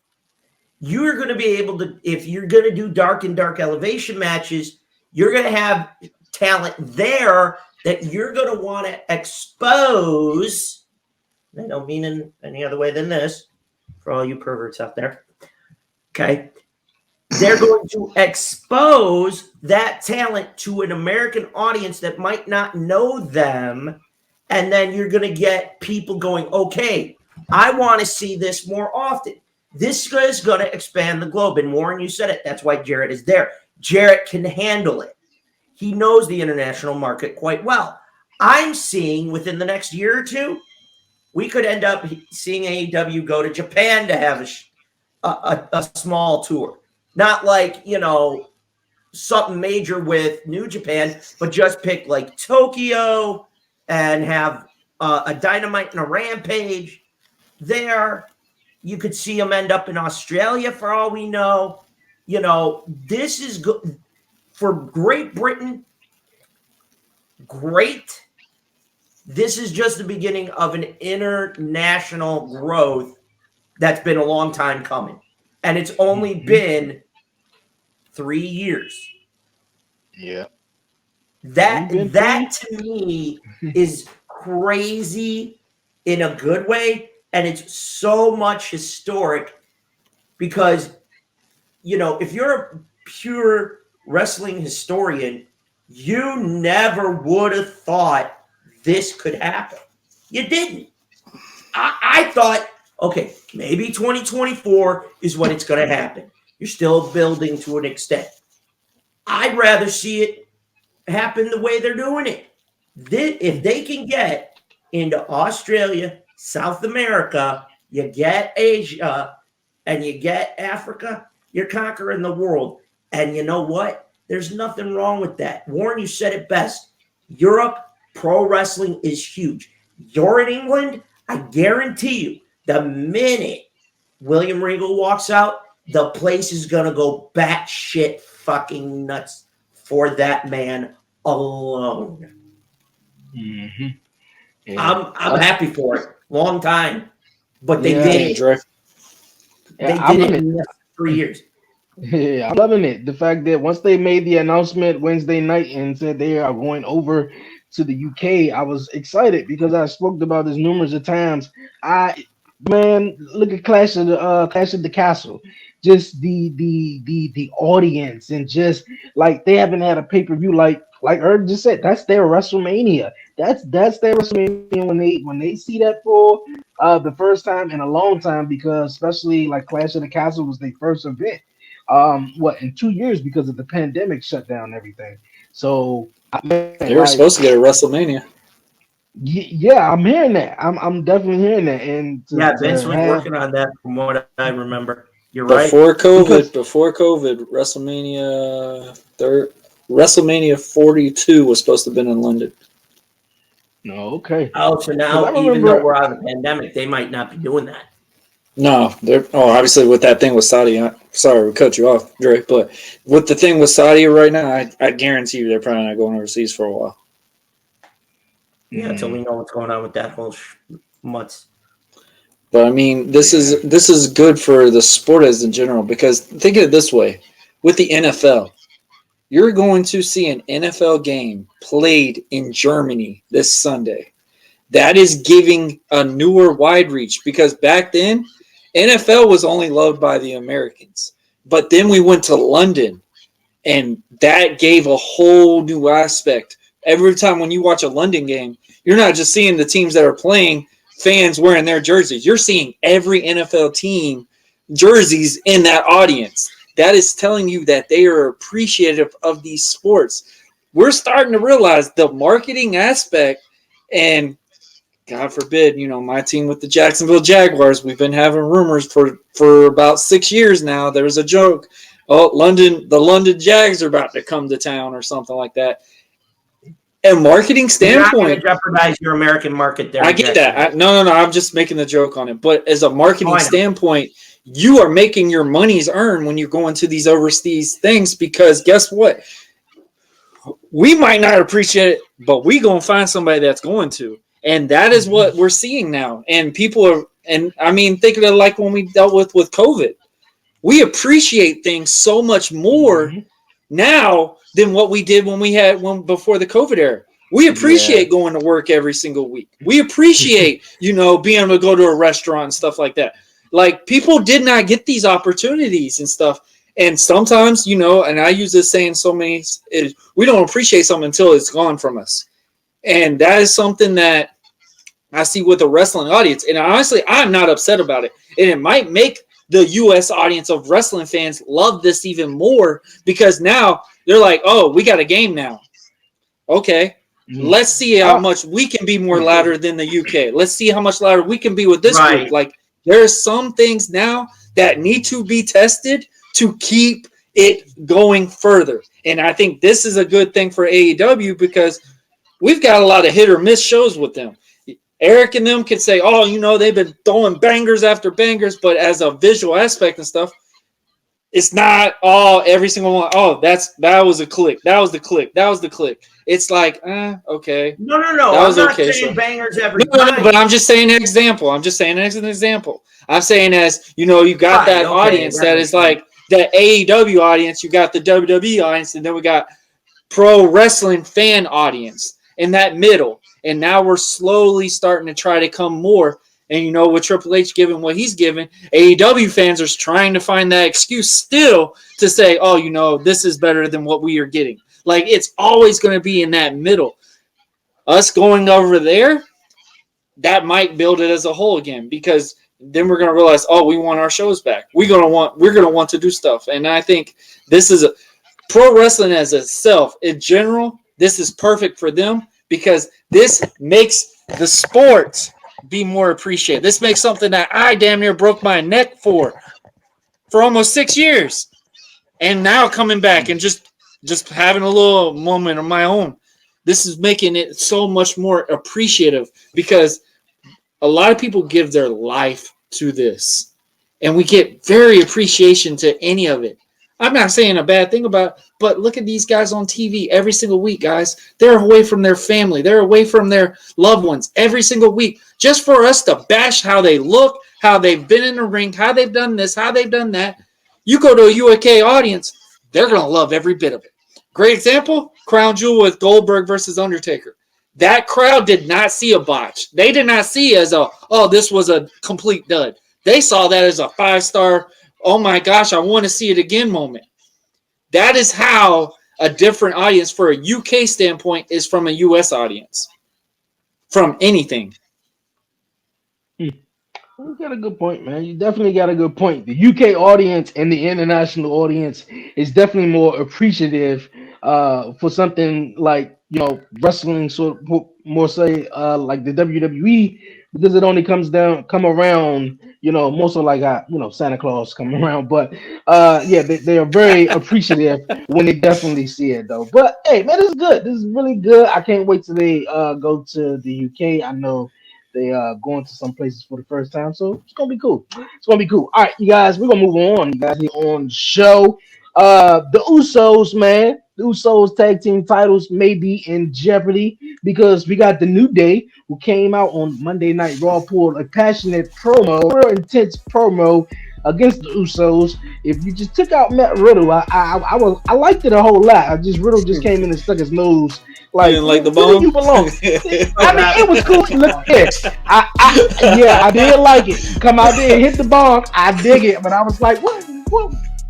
You're going to be able to, if you're going to do dark and dark elevation matches, you're going to have talent there that you're going to want to expose. I don't mean in any other way than this for all you perverts out there. Okay. They're going to expose that talent to an American audience that might not know them. And then you're going to get people going, okay, I want to see this more often. This is going to expand the globe. And Warren, you said it. That's why Jarrett is there. Jarrett can handle it. He knows the international market quite well. I'm seeing within the next year or two, we could end up seeing AEW go to Japan to have a small tour. Not like, something major with New Japan, but just pick like Tokyo and have a Dynamite and a Rampage there. You could see them end up in Australia for all we know. This is good for Great Britain. Great. This is just the beginning of an international growth that's been a long time coming. And it's only been 3 years. Yeah. That to me is crazy in a good way, and it's so much historic because if you're a pure wrestling historian, you never would have thought this could happen. You didn't. I thought, okay, maybe 2024 is when it's going to happen. You're still building to an extent. I'd rather see it happen the way they're doing it. If they can get into Australia, South America, you get Asia, and you get Africa, you're conquering the world. And you know what? There's nothing wrong with that. Warren, you said it best. Europe, pro wrestling is huge. You're in England, I guarantee you, the minute William Regal walks out, the place is going to go batshit fucking nuts for that man alone. Mm-hmm. Yeah. I'm happy for it. Long time. But they did it. They did it in 3 years. Yeah, I'm loving it. The fact that once they made the announcement Wednesday night and said they are going over to the UK, I was excited because I spoke about this numerous of times. Look at Clash of the Castle. Just the audience and just like they haven't had a pay-per-view like Erg just said. That's their WrestleMania. That's their WrestleMania when they see that for the first time in a long time, because especially like Clash of the Castle was their first event. In 2 years because of the pandemic shut down everything. So they were supposed to get a WrestleMania. Yeah, I'm hearing that. I'm definitely hearing that. And Vince was working on that from what I remember. You're before right. Before COVID, WrestleMania 42 was supposed to have been in London. No, okay. Oh, so now even though we're out of the pandemic, they might not be doing that. No, obviously with that thing with Saudi. Sorry, we cut you off, Dre. But with the thing with Saudi right now, I guarantee you they're probably not going overseas for a while. Yeah, until we know what's going on with that whole mutts. But I mean, this is good for the sport as in general, because think of it this way: with the NFL, you're going to see an NFL game played in Germany this Sunday. That is giving a newer wide reach, because back then, NFL was only loved by the Americans. But then we went to London, and that gave a whole new aspect. Every time when you watch a London game, you're not just seeing the teams that are playing, fans wearing their jerseys. You're seeing every NFL team jerseys in that audience. That is telling you that they are appreciative of these sports. We're starting to realize the marketing aspect, and God forbid, my team with the Jacksonville Jaguars, we've been having rumors for about 6 years now. There was a joke. Oh, the London Jags are about to come to town or something like that. And marketing standpoint, you're not going to jeopardize your American market there. I get that. No. I'm just making the joke on it. But as a marketing standpoint, you are making your money's earned when you're going to these overseas things, because guess what? We might not appreciate it, but we going to find somebody that's going to. And that is what we're seeing now. And people are, and I mean, think of it like when we dealt with COVID. We appreciate things so much more now than what we did before the COVID era. We appreciate going to work every single week. We appreciate, being able to go to a restaurant and stuff like that. Like, people did not get these opportunities and stuff. And sometimes, and I use this saying so many, we don't appreciate something until it's gone from us. And that is something that I see with the wrestling audience. And honestly, I'm not upset about it. And it might make the U.S. audience of wrestling fans love this even more, because now they're like, oh, we got a game now. Okay, let's see how much we can be more louder than the UK. Let's see how much louder we can be with this group. Like, there are some things now that need to be tested to keep it going further. And I think this is a good thing for AEW, because we've got a lot of hit or miss shows with them. Eric and them can say, oh, they've been throwing bangers after bangers, but as a visual aspect and stuff, it's not every single one. Oh, that was a click. That was the click. That was the click. It's like, okay. No. I'm not saying bangers every time. But I'm just saying an example. I'm just saying as an example. I'm saying as, you got that audience that is like the AEW audience. You got the WWE audience, and then we got pro wrestling fan audience in that middle. And now we're slowly starting to try to come more. And, with Triple H giving what he's given, AEW fans are trying to find that excuse still to say, oh, this is better than what we are getting. Like, it's always going to be in that middle. Us going over there, that might build it as a whole again, because then we're going to realize, we want our shows back. We're going to want to do stuff. And I think this is pro wrestling as itself in general. This is perfect for them because this makes the sport be more appreciated. This makes something that I damn near broke my neck for almost 6 years. And now coming back and just having a little moment of my own. This is making it so much more appreciative because a lot of people give their life to this. And we get very appreciation to any of it. I'm not saying a bad thing about it, but look at these guys on TV every single week, guys. They're away from their family. They're away from their loved ones every single week just for us to bash how they look, how they've been in the ring, how they've done this, how they've done that. You go to a UK audience, they're going to love every bit of it. Great example, Crown Jewel with Goldberg versus Undertaker. That crowd did not see a botch. They did not see as this was a complete dud. They saw that as a 5-star, oh my gosh, I want to see it again moment. That is how a different audience for a UK standpoint is from a US audience. From anything. You got a good point, man. You definitely got a good point. The UK audience and the international audience is definitely more appreciative for something like, wrestling, sort of more say like the WWE, because it only come around, more so like Santa Claus come around. But they are very appreciative when they definitely see it though. But hey, man, this is good. This is really good. I can't wait till they go to the UK. I know they going to some places for the first time, so it's gonna be cool. It's gonna be cool. All right, you guys, we're gonna move on. You guys here on the show. The Usos, man. The Usos tag team titles may be in jeopardy because we got the New Day who came out on Monday Night Raw, pulled a passionate promo, real intense promo against the Usos. If you just took out Matt Riddle, I liked it a whole lot. Riddle just came in and stuck his nose. Like, you didn't like the where bone? you belong. I mean, it was cool. Look here. I did like it. Come out there and hit the bong. I dig it. But I was like, what?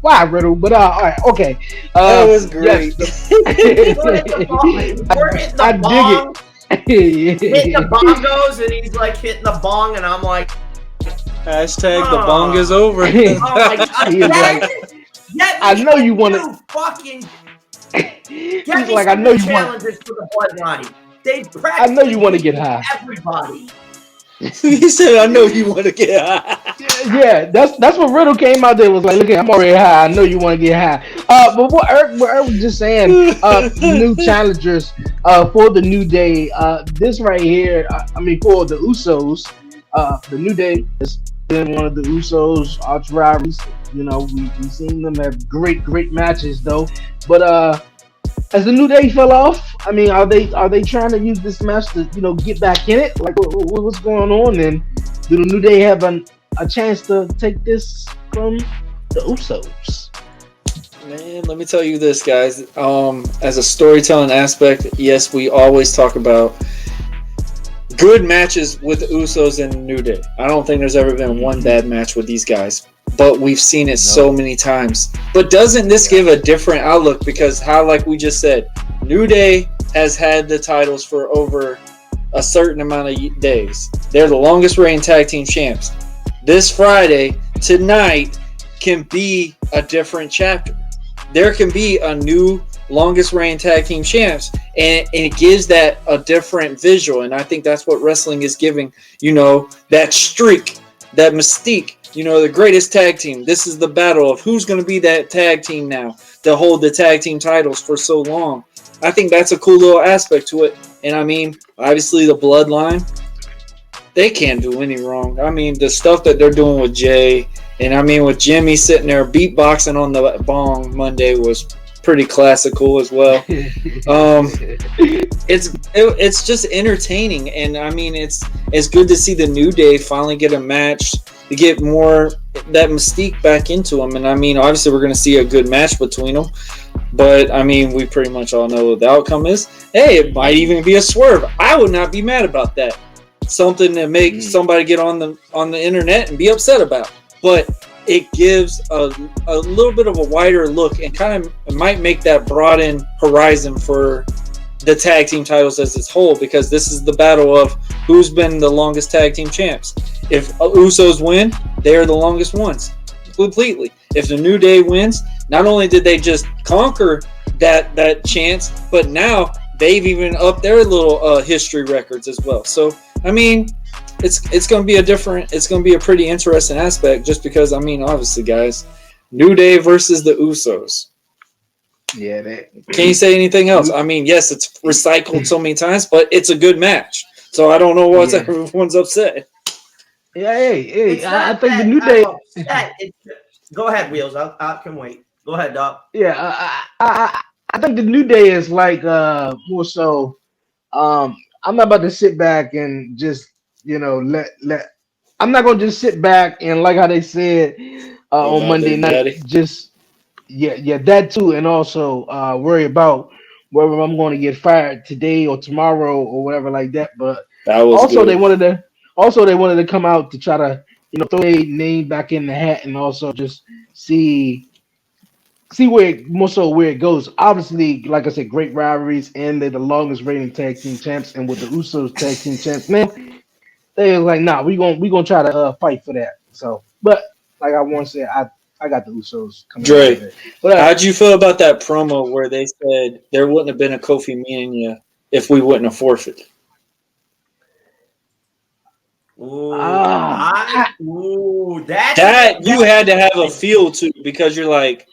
Why, Riddle? But all right, okay. That was great. Yes. I dig it. Hit the bongos, and he's like hitting the bong, and I'm like, Hashtag the bong is over. oh my god! He is like, I know you want to fucking. He's like, I know you want challenges for the bloodline. They I know you want to get high. Everybody. He said, "I know you want to get high." Yeah, that's what Riddle came out there was like. Look, I'm already high. I know you want to get high. But what Eric was just saying, new challengers for the New Day. This right here, for the Usos, the New Day has been one of the Usos' arch rivals. We've seen them have great matches though. But as the New Day fell off, are they trying to use this match to get back in it? Like what's going on? And do the New Day have a chance to take this from the Usos? Man, let me tell you this, guys. As a storytelling aspect, yes, we always talk about good matches with the Usos and the New Day. I don't think there's ever been one bad match with these guys. But we've seen it so many times. But doesn't this give a different outlook? Because how, like we just said, New Day has had the titles for over a certain amount of days. They're the longest reigning tag team champs. This Friday, tonight, can be a different chapter. There can be a new longest reigning tag team champs. And it gives that a different visual. And I think that's what wrestling is giving, that streak, that mystique. The greatest tag team. This is the battle of who's going to be that tag team now to hold the tag team titles for so long. I think that's a cool little aspect to it. And obviously the bloodline, they can't do any wrong. The stuff that they're doing with Jay and with Jimmy sitting there beatboxing on the bong Monday was pretty classical as well. It's just entertaining. And it's good to see the New Day finally get a match to get more that mystique back into them. And obviously we're going to see a good match between them. But I mean, we pretty much all know what the outcome is. Hey, it might even be a swerve. I would not be mad about that. Something that makes somebody get on the internet and be upset about. But it gives a little bit of a wider look and kind of might make that broaden horizon for the tag team titles as its whole, because this is the battle of who's been the longest tag team champs. If Usos win, they are the longest ones completely. If the New Day wins, not only did they just conquer that chance, but now they've even upped their little history records as well. So I mean, it's going to be it's going to be a pretty interesting aspect, just because, I mean, obviously, guys, New Day versus the Usos. Yeah, Can you say anything else? I mean, yes, it's recycled so many times, but it's a good match. So I don't know why everyone's upset. Yeah, hey, I think the New I'm Day. upset. Go ahead, Wheels. I can wait. Go ahead, Doc. Yeah, I think the New Day is like more so. I'm not about to sit back and just let. I'm not gonna just sit back and, like how they said on Monday night, Daddy. just yeah that too, and also worry about whether I'm going to get fired today or tomorrow or whatever like that. But That was also good. they wanted to come out to try to throw their name back in the hat and also just see where it goes. Obviously, like I said, great rivalries, and they're the longest reigning tag team champs. And with the Usos tag team champs now, they was like, nah, we gonna try to fight for that. So, but like I once said, I got the Usos coming out of Dre, it. But how'd you feel about that promo where they said there wouldn't have been a Kofi Mania if we wouldn't have forfeited? That That you had to have a feel to, because you're like,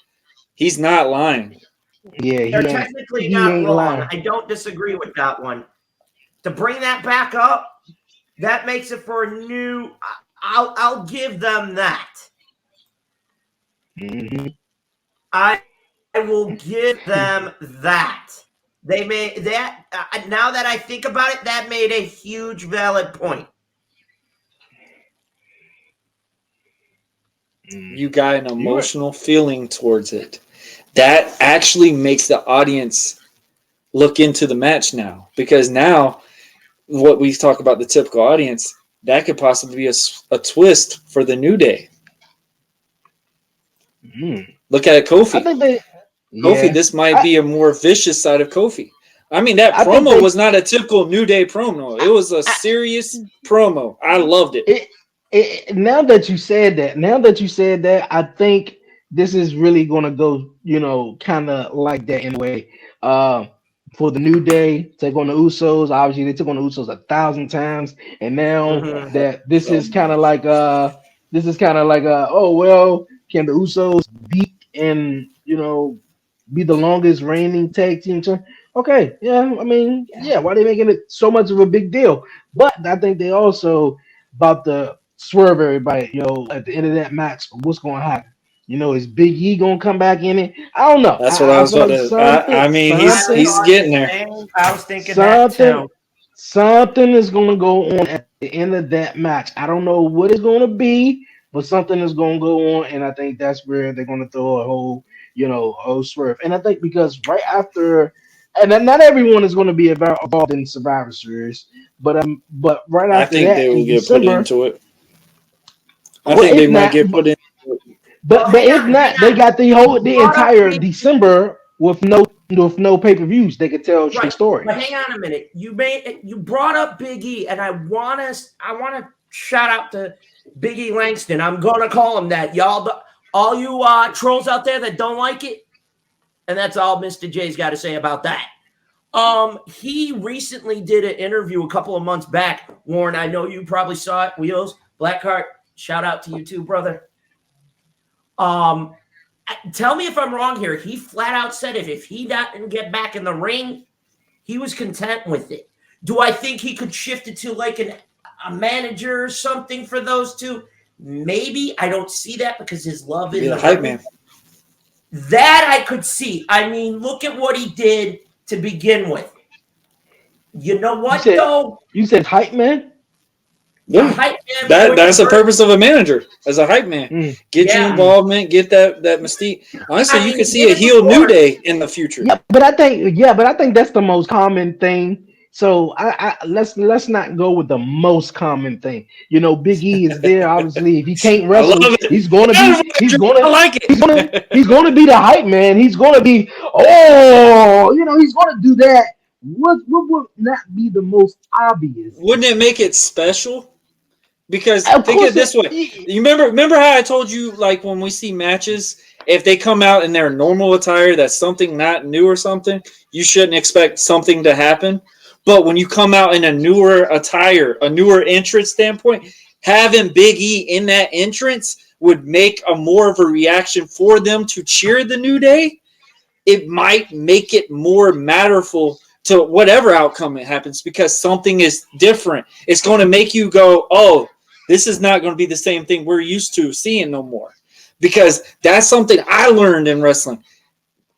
he's not lying. yeah, they're technically he not ain't wrong. lying. I don't disagree with that one. To bring that back up, that makes it for a new. I'll give them that. Mm-hmm. I will give them that. They made that. Now that I think about it, that made a huge valid point. You got an emotional feeling towards it. That actually makes the audience look into the match now, because now what we talk about, the typical audience, that could possibly be a twist for the New Day. Look at Kofi. I think they. Kofi, Yeah, this might be a more vicious side of Kofi. I mean, that I think promo was not a typical New Day promo. It was a serious promo. I loved it. Now that you said that, I think this is really gonna go, kind of like that in a way. Uh, for the New Day take on the Usos, obviously they took on the Usos 1,000 times, and now Mm-hmm. that this is kind of like oh well, can the Usos beat and be the longest reigning tag team champ? Okay, yeah, I mean, yeah, why are they making it so much of a big deal? But I think they also about to swerve everybody, at the end of that match, what's going to happen? Is Big E going to come back in it? I don't know. That's what I I was feel about like to. I mean, he's getting there. I was thinking that something, too. something is going to go on at the end of that match. I don't know what it's going to be, but something is going to go on, and I think that's where they're going to throw a whole swerve. And I think because right after, and then not everyone is going to be involved in Survivor Series, but right I after think they that will in get put December, into it. I well, think they if might not, get put into it. but Hang if on, hang not, they on. got the Brought up entire Big E. December with no pay-per-views. They could tell Right, a story. but hang on a minute. You brought up Big E, and I wanna shout out to Big E Langston. I'm gonna call him that, y'all. All you trolls out there that don't like it, and that's all Mr. J's got to say about that. He recently did an interview a couple of months back. Warren, I know you probably saw it. Wheels, Blackheart, shout out to you too, brother. Tell me if I'm wrong here. He flat out said if he didn't get back in the ring, he was content with it. Do I think he could shift it to like a manager or something for those two? Maybe. I don't see that because his love Be in the the hype ring. man. That I could see. I mean, look at what he did to begin with. You know what, though? You said hype man. Yeah. hype man That's the purpose of a manager as a hype man. Get you involvement, get that mystique. Honestly, you could see a heel New Day in the future. Yeah, but I think that's the most common thing. So let's not go with the most common thing. You know, Big E is there. Obviously, if he can't I love wrestle, it. he's gonna be I like it. he's gonna be the hype man. He's gonna be he's gonna do that. What would not be the most obvious? Wouldn't it make it special? Because Of think of course, it this way. You remember how I told you, like, when we see matches, if they come out in their normal attire, that's something not new or something, you shouldn't expect something to happen. But when you come out in a newer attire, a newer entrance standpoint, having Big E in that entrance would make a more of a reaction for them to cheer the New Day. It might make it more matterful to whatever outcome it happens because something is different. It's going to make you go, oh, this is not going to be the same thing we're used to seeing no more. Because that's something I learned in wrestling.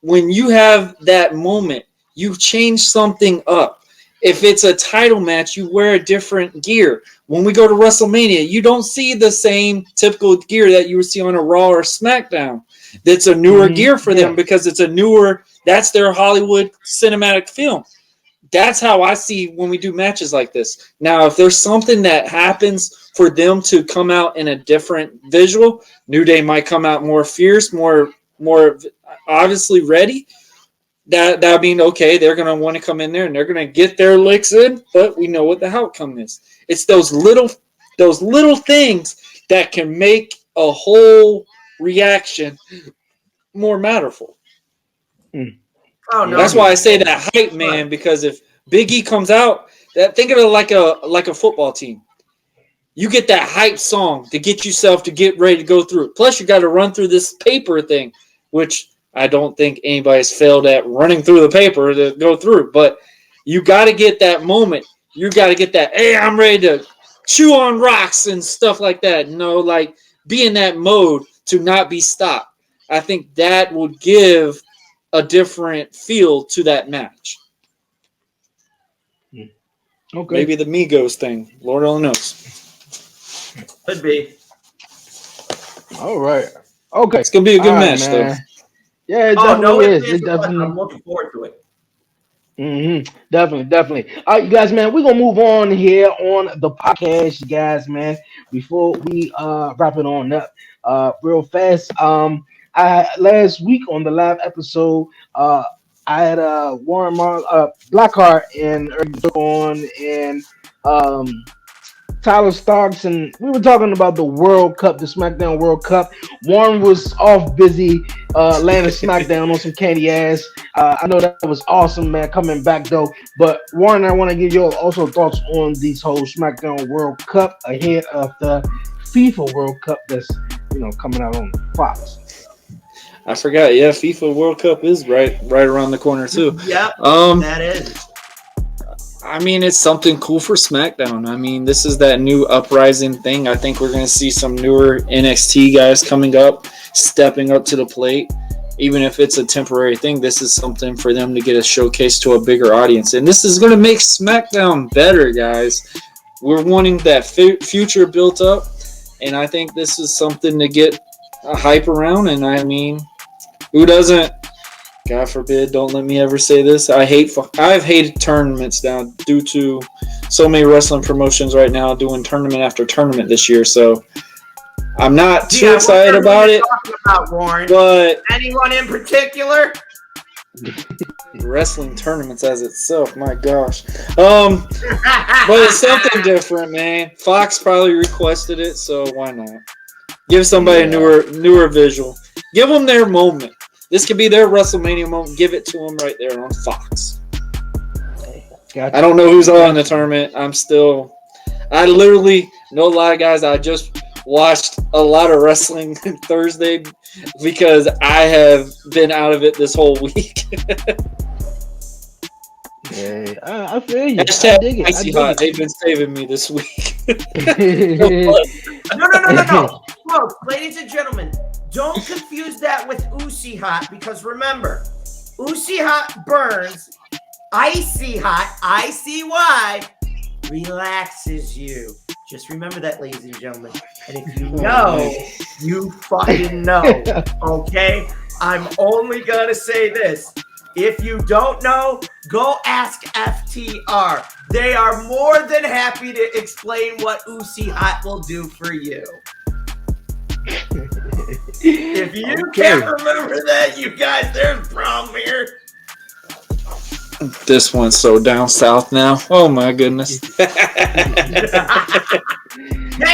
When you have that moment, you change something up. If it's a title match, you wear a different gear. When we go to WrestleMania, you don't see the same typical gear that you would see on a Raw or SmackDown. That's a newer gear for them because it's that's their Hollywood cinematic film. That's how I see when we do matches like this. Now, if there's something that happens for them to come out in a different visual, New Day might come out more fierce, more obviously ready. That mean, okay, they're going to want to come in there and they're going to get their licks in, but we know what the outcome is. It's those little things that can make a whole reaction more matterful. Oh, no. That's why I say that hype man, because if Big E comes out, think of it like a football team. You get that hype song to get yourself to get ready to go through it. Plus, you got to run through this paper thing, which I don't think anybody's failed at running through the paper to go through. But you got to get that moment. You got to get that, hey, I'm ready to chew on rocks and stuff like that. Like be in that mode to not be stopped. I think that would give a different feel to that match. Okay. Maybe the Migos thing. Lord only knows. Could be. All right. Okay. It's going to be a good match, though. Yeah, it definitely is. It definitely. I'm looking forward to it. Definitely. All right, you guys, man, we're gonna move on here on the podcast, you guys, man. Before we wrap it on up, real fast. I last week on the live episode, I had Warren Blackheart and took on and Tyler Starks, and we were talking about the World Cup, the SmackDown World Cup. Warren was off busy landing SmackDown on some candy ass. I know that was awesome, man, coming back though. But Warren, I want to give you also thoughts on this whole SmackDown World Cup ahead of the FIFA World Cup that's coming out on Fox. I forgot. Yeah, FIFA World Cup is right around the corner too. Yeah, that is. I mean, it's something cool for SmackDown. I mean, this is that new uprising thing. I think we're going to see some newer NXT guys coming up, stepping up to the plate. Even if it's a temporary thing, this is something for them to get a showcase to a bigger audience. And this is going to make SmackDown better, guys. We're wanting that future built up. And I think this is something to get a hype around. And I mean, who doesn't? God forbid, don't let me ever say this. I've hated tournaments now due to so many wrestling promotions right now doing tournament after tournament this year. So I'm not too excited about it. About, Warren? But anyone in particular? Wrestling tournaments as itself, my gosh. But it's something different, man. Fox probably requested it, so why not? Give somebody a newer visual. Give them their moment. This could be their WrestleMania moment. Give it to them right there on Fox. Gotcha. I don't know who's on the tournament. I literally, no lie, guys, I just watched a lot of wrestling Thursday because I have been out of it this whole week. Yeah, I feel you. Hashtag I dig it. Icy hot. They've been saving me this week. No. Look, ladies and gentlemen, don't confuse that with Uzi hot because remember, Uzi hot burns, icy hot, ICY, relaxes you. Just remember that, ladies and gentlemen. And if you know, you fucking know. Okay? I'm only going to say this. If you don't know, go ask FTR. They are more than happy to explain what Uzi Hot will do for you. If you can't remember that, you guys, there's a problem here. This one's so down south now. Oh my goodness. Hey,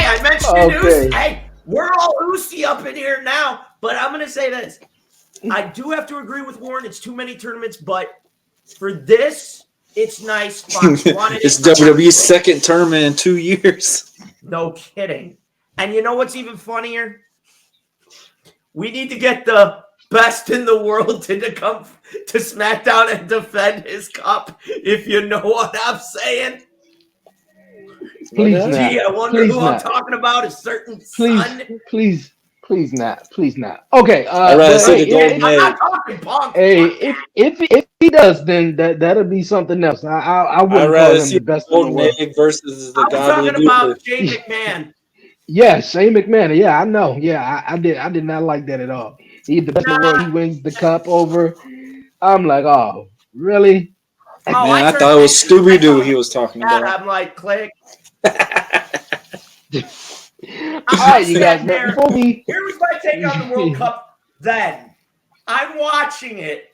I mentioned Uzi. Hey, we're all Uzi up in here now, but I'm going to say this. I do have to agree with Warren. It's too many tournaments, but for this, it's nice. Fox wanted It's it. WWE's second tournament in 2 years. No kidding. And you know what's even funnier? We need to get the best in the world to come to SmackDown and defend his cup, if you know what I'm saying. Please not. Gee, I wonder who I'm talking about. A certain son. Please not. Okay. I'd rather see the golden I'm egg. not talking Punk. Hey, if he does, then that'll be something else. I wouldn't I'd call rather him see the the best in the golden world. egg versus the I'm godly talking about Luther. Shane McMahon. Yeah, Shane McMahon. Yeah, I know. Yeah, I did not like that at all. He's the best in the world. He wins the cup over. I'm like, oh, really? Man, I thought it was Scooby Doo he was talking about. I'm like, click. All right, you guys. Before we Here's my take on the World Cup. Then I'm watching it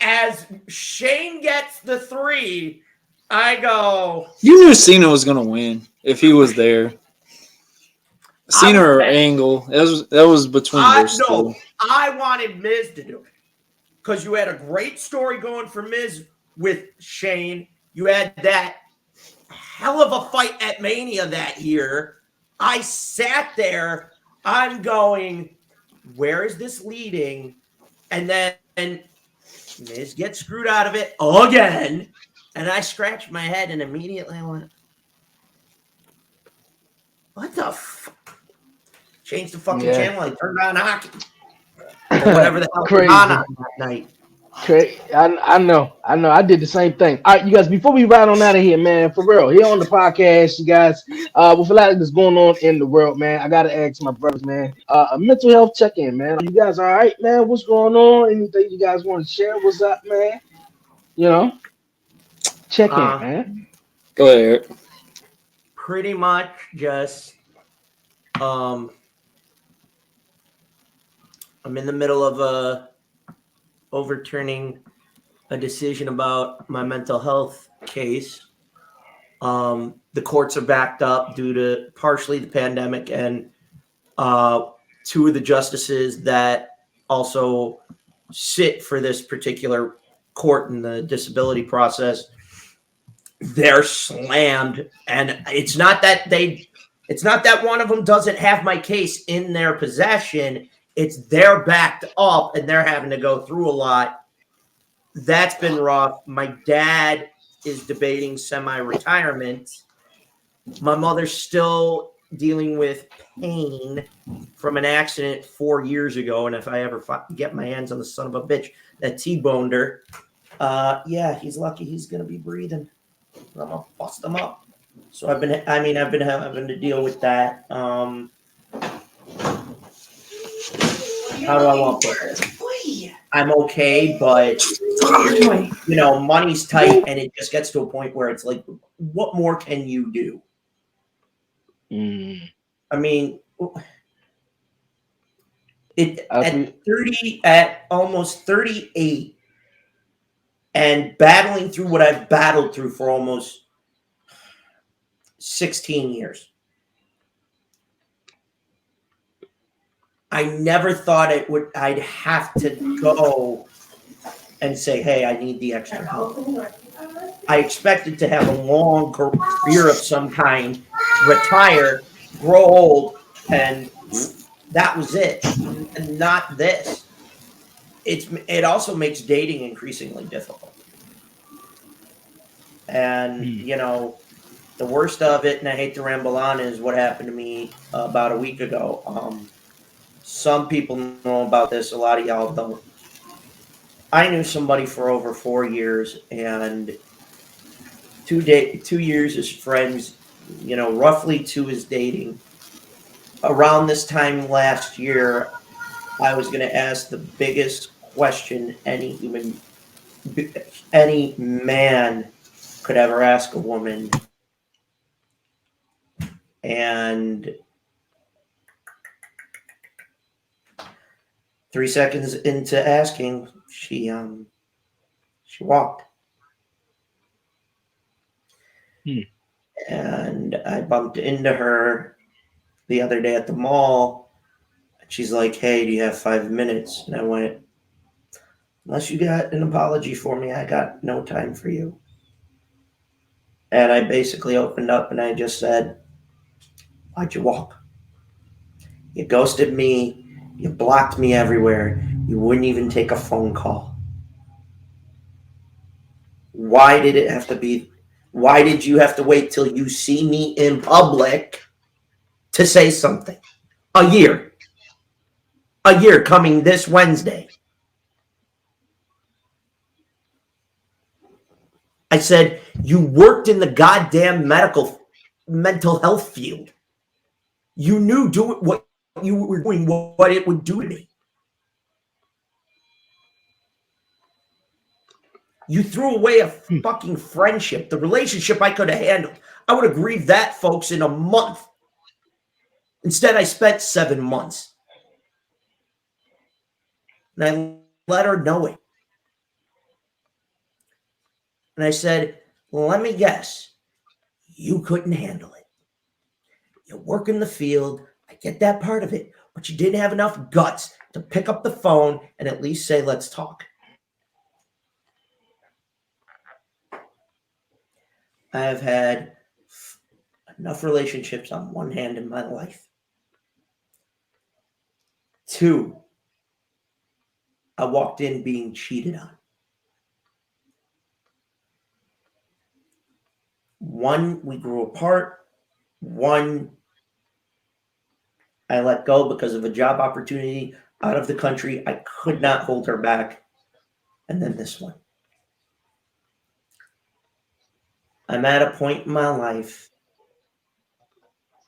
as Shane gets the 3. I go. You knew Cena was gonna win if he was there. Cena or Angle. That was between those two. I wanted Miz to do it because you had a great story going for Miz with Shane. You had that hell of a fight at Mania that year. I sat there. I'm going, where is this leading? And then Miz gets screwed out of it again. And I scratched my head and immediately I went, what the fuck? Changed the fucking channel. I turned on hockey. Or whatever the hell was on that night. Okay, I know. I did the same thing. All right, you guys, before we ride on out of here, man, for real, here on the podcast, you guys, with a lot that's going on in the world, man, I got to ask my brothers, man, a mental health check-in, man. You guys all right, man? What's going on? Anything you guys want to share? What's up, man? You know? Check-in, man. Go ahead, Eric. Pretty much just, I'm in the middle of overturning a decision about my mental health case. The courts are backed up due to partially the pandemic, and 2 of the justices that also sit for this particular court in the disability process, they're slammed. And it's not that one of them doesn't have my case in their possession. It's they're backed up and they're having to go through a lot. That's been rough. My dad is debating semi-retirement. My mother's still dealing with pain from an accident 4 years ago. And if I ever get my hands on the son of a bitch that T-boned her, he's lucky he's going to be breathing. I'm going to bust him up. So I've been having to deal with that. How do I want to put this? I'm okay, but money's tight, and it just gets to a point where it's like, what more can you do? I mean, at almost 38, and battling through what I've battled through for almost 16 years. I never thought I'd have to go and say, hey, I need the extra help. I expected to have a long career of some kind, retire, grow old, and that was it. And not this. It also makes dating increasingly difficult. And, the worst of it, and I hate to ramble on, is what happened to me about a week ago. Some people know about this. A lot of y'all don't. I knew somebody for over 4 years, and 2 years as friends, roughly to his dating. Around this time last year, I was going to ask the biggest question any man could ever ask a woman. And 3 seconds into asking, she walked. And I bumped into her the other day at the mall. She's like, "Hey, do you have 5 minutes?" And I went, "Unless you got an apology for me, I got no time for you." And I basically opened up and I just said, "Why'd you walk? You ghosted me. You blocked me everywhere. You wouldn't even take a phone call. Why did it have to be? Why did you have to wait till you see me in public to say something? A year. A year coming this Wednesday." I said, "You worked in the goddamn mental health field. You knew what you were doing, what it would do to me. You threw away a fucking friendship, the relationship I could have handled. I would have grieved that, folks, in a month. Instead, I spent 7 months." And I let her know it. And I said, "Let me guess, you couldn't handle it. You work in the field. I get that part of it, but you didn't have enough guts to pick up the phone and at least say, let's talk." I have had enough relationships on one hand in my life. 2, I walked in being cheated on. 1, we grew apart. 1, I let go because of a job opportunity out of the country. I could not hold her back. And then this one. I'm at a point in my life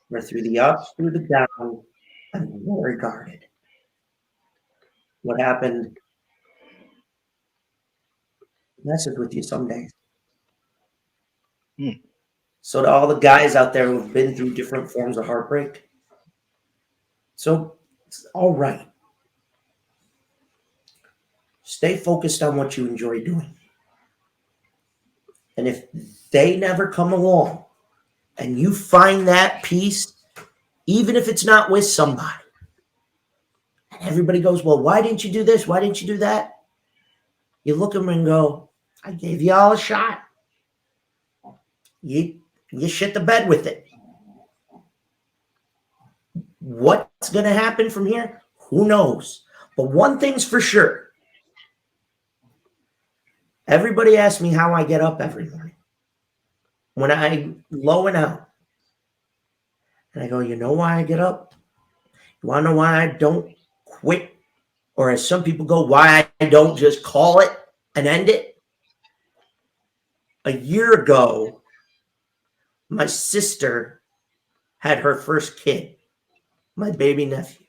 where through the ups, through the downs, I'm very guarded. What happened messes with you some days. So to all the guys out there who've been through different forms of heartbreak, so it's all right. Stay focused on what you enjoy doing. And if they never come along and you find that peace, even if it's not with somebody, and everybody goes, "Well, why didn't you do this? Why didn't you do that?" You look at them and go, "I gave you all a shot. You shit the bed with it. What's going to happen from here? Who knows? But one thing's for sure. Everybody asks me how I get up every morning when I'm low and out. And I go, you know why I get up? You want to know why I don't quit? Or as some people go, why I don't just call it and end it? A year ago, my sister had her first kid, my baby nephew.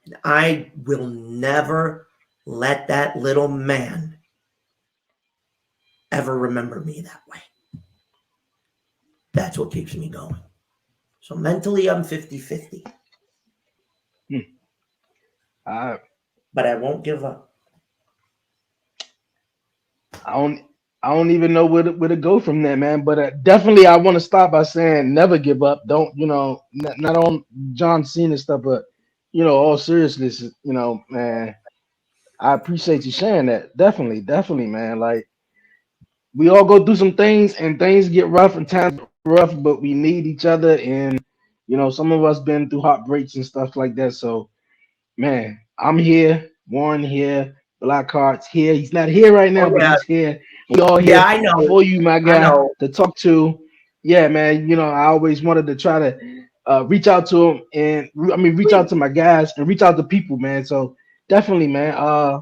And I will never let that little man ever remember me that way. That's what keeps me going. So mentally, I'm 50-50. But I won't give up. I don't even know where to go from there, man. But definitely, I want to start by saying never give up. Don't not on John Cena stuff, but all seriousness, man. I appreciate you sharing that. Definitely, man. Like we all go through some things, and things get rough, and times get rough, but we need each other, and some of us been through heartbreaks and stuff like that. So, man, I'm here. Warren here. Blackheart's here. He's not here right now, Oh, but yeah. he's here. We all Yeah, here I know. for you, my I guy, know. to talk to. Yeah, man. I always wanted to try to reach out to him, and reach out to my guys and reach out to people, man. So definitely, man. I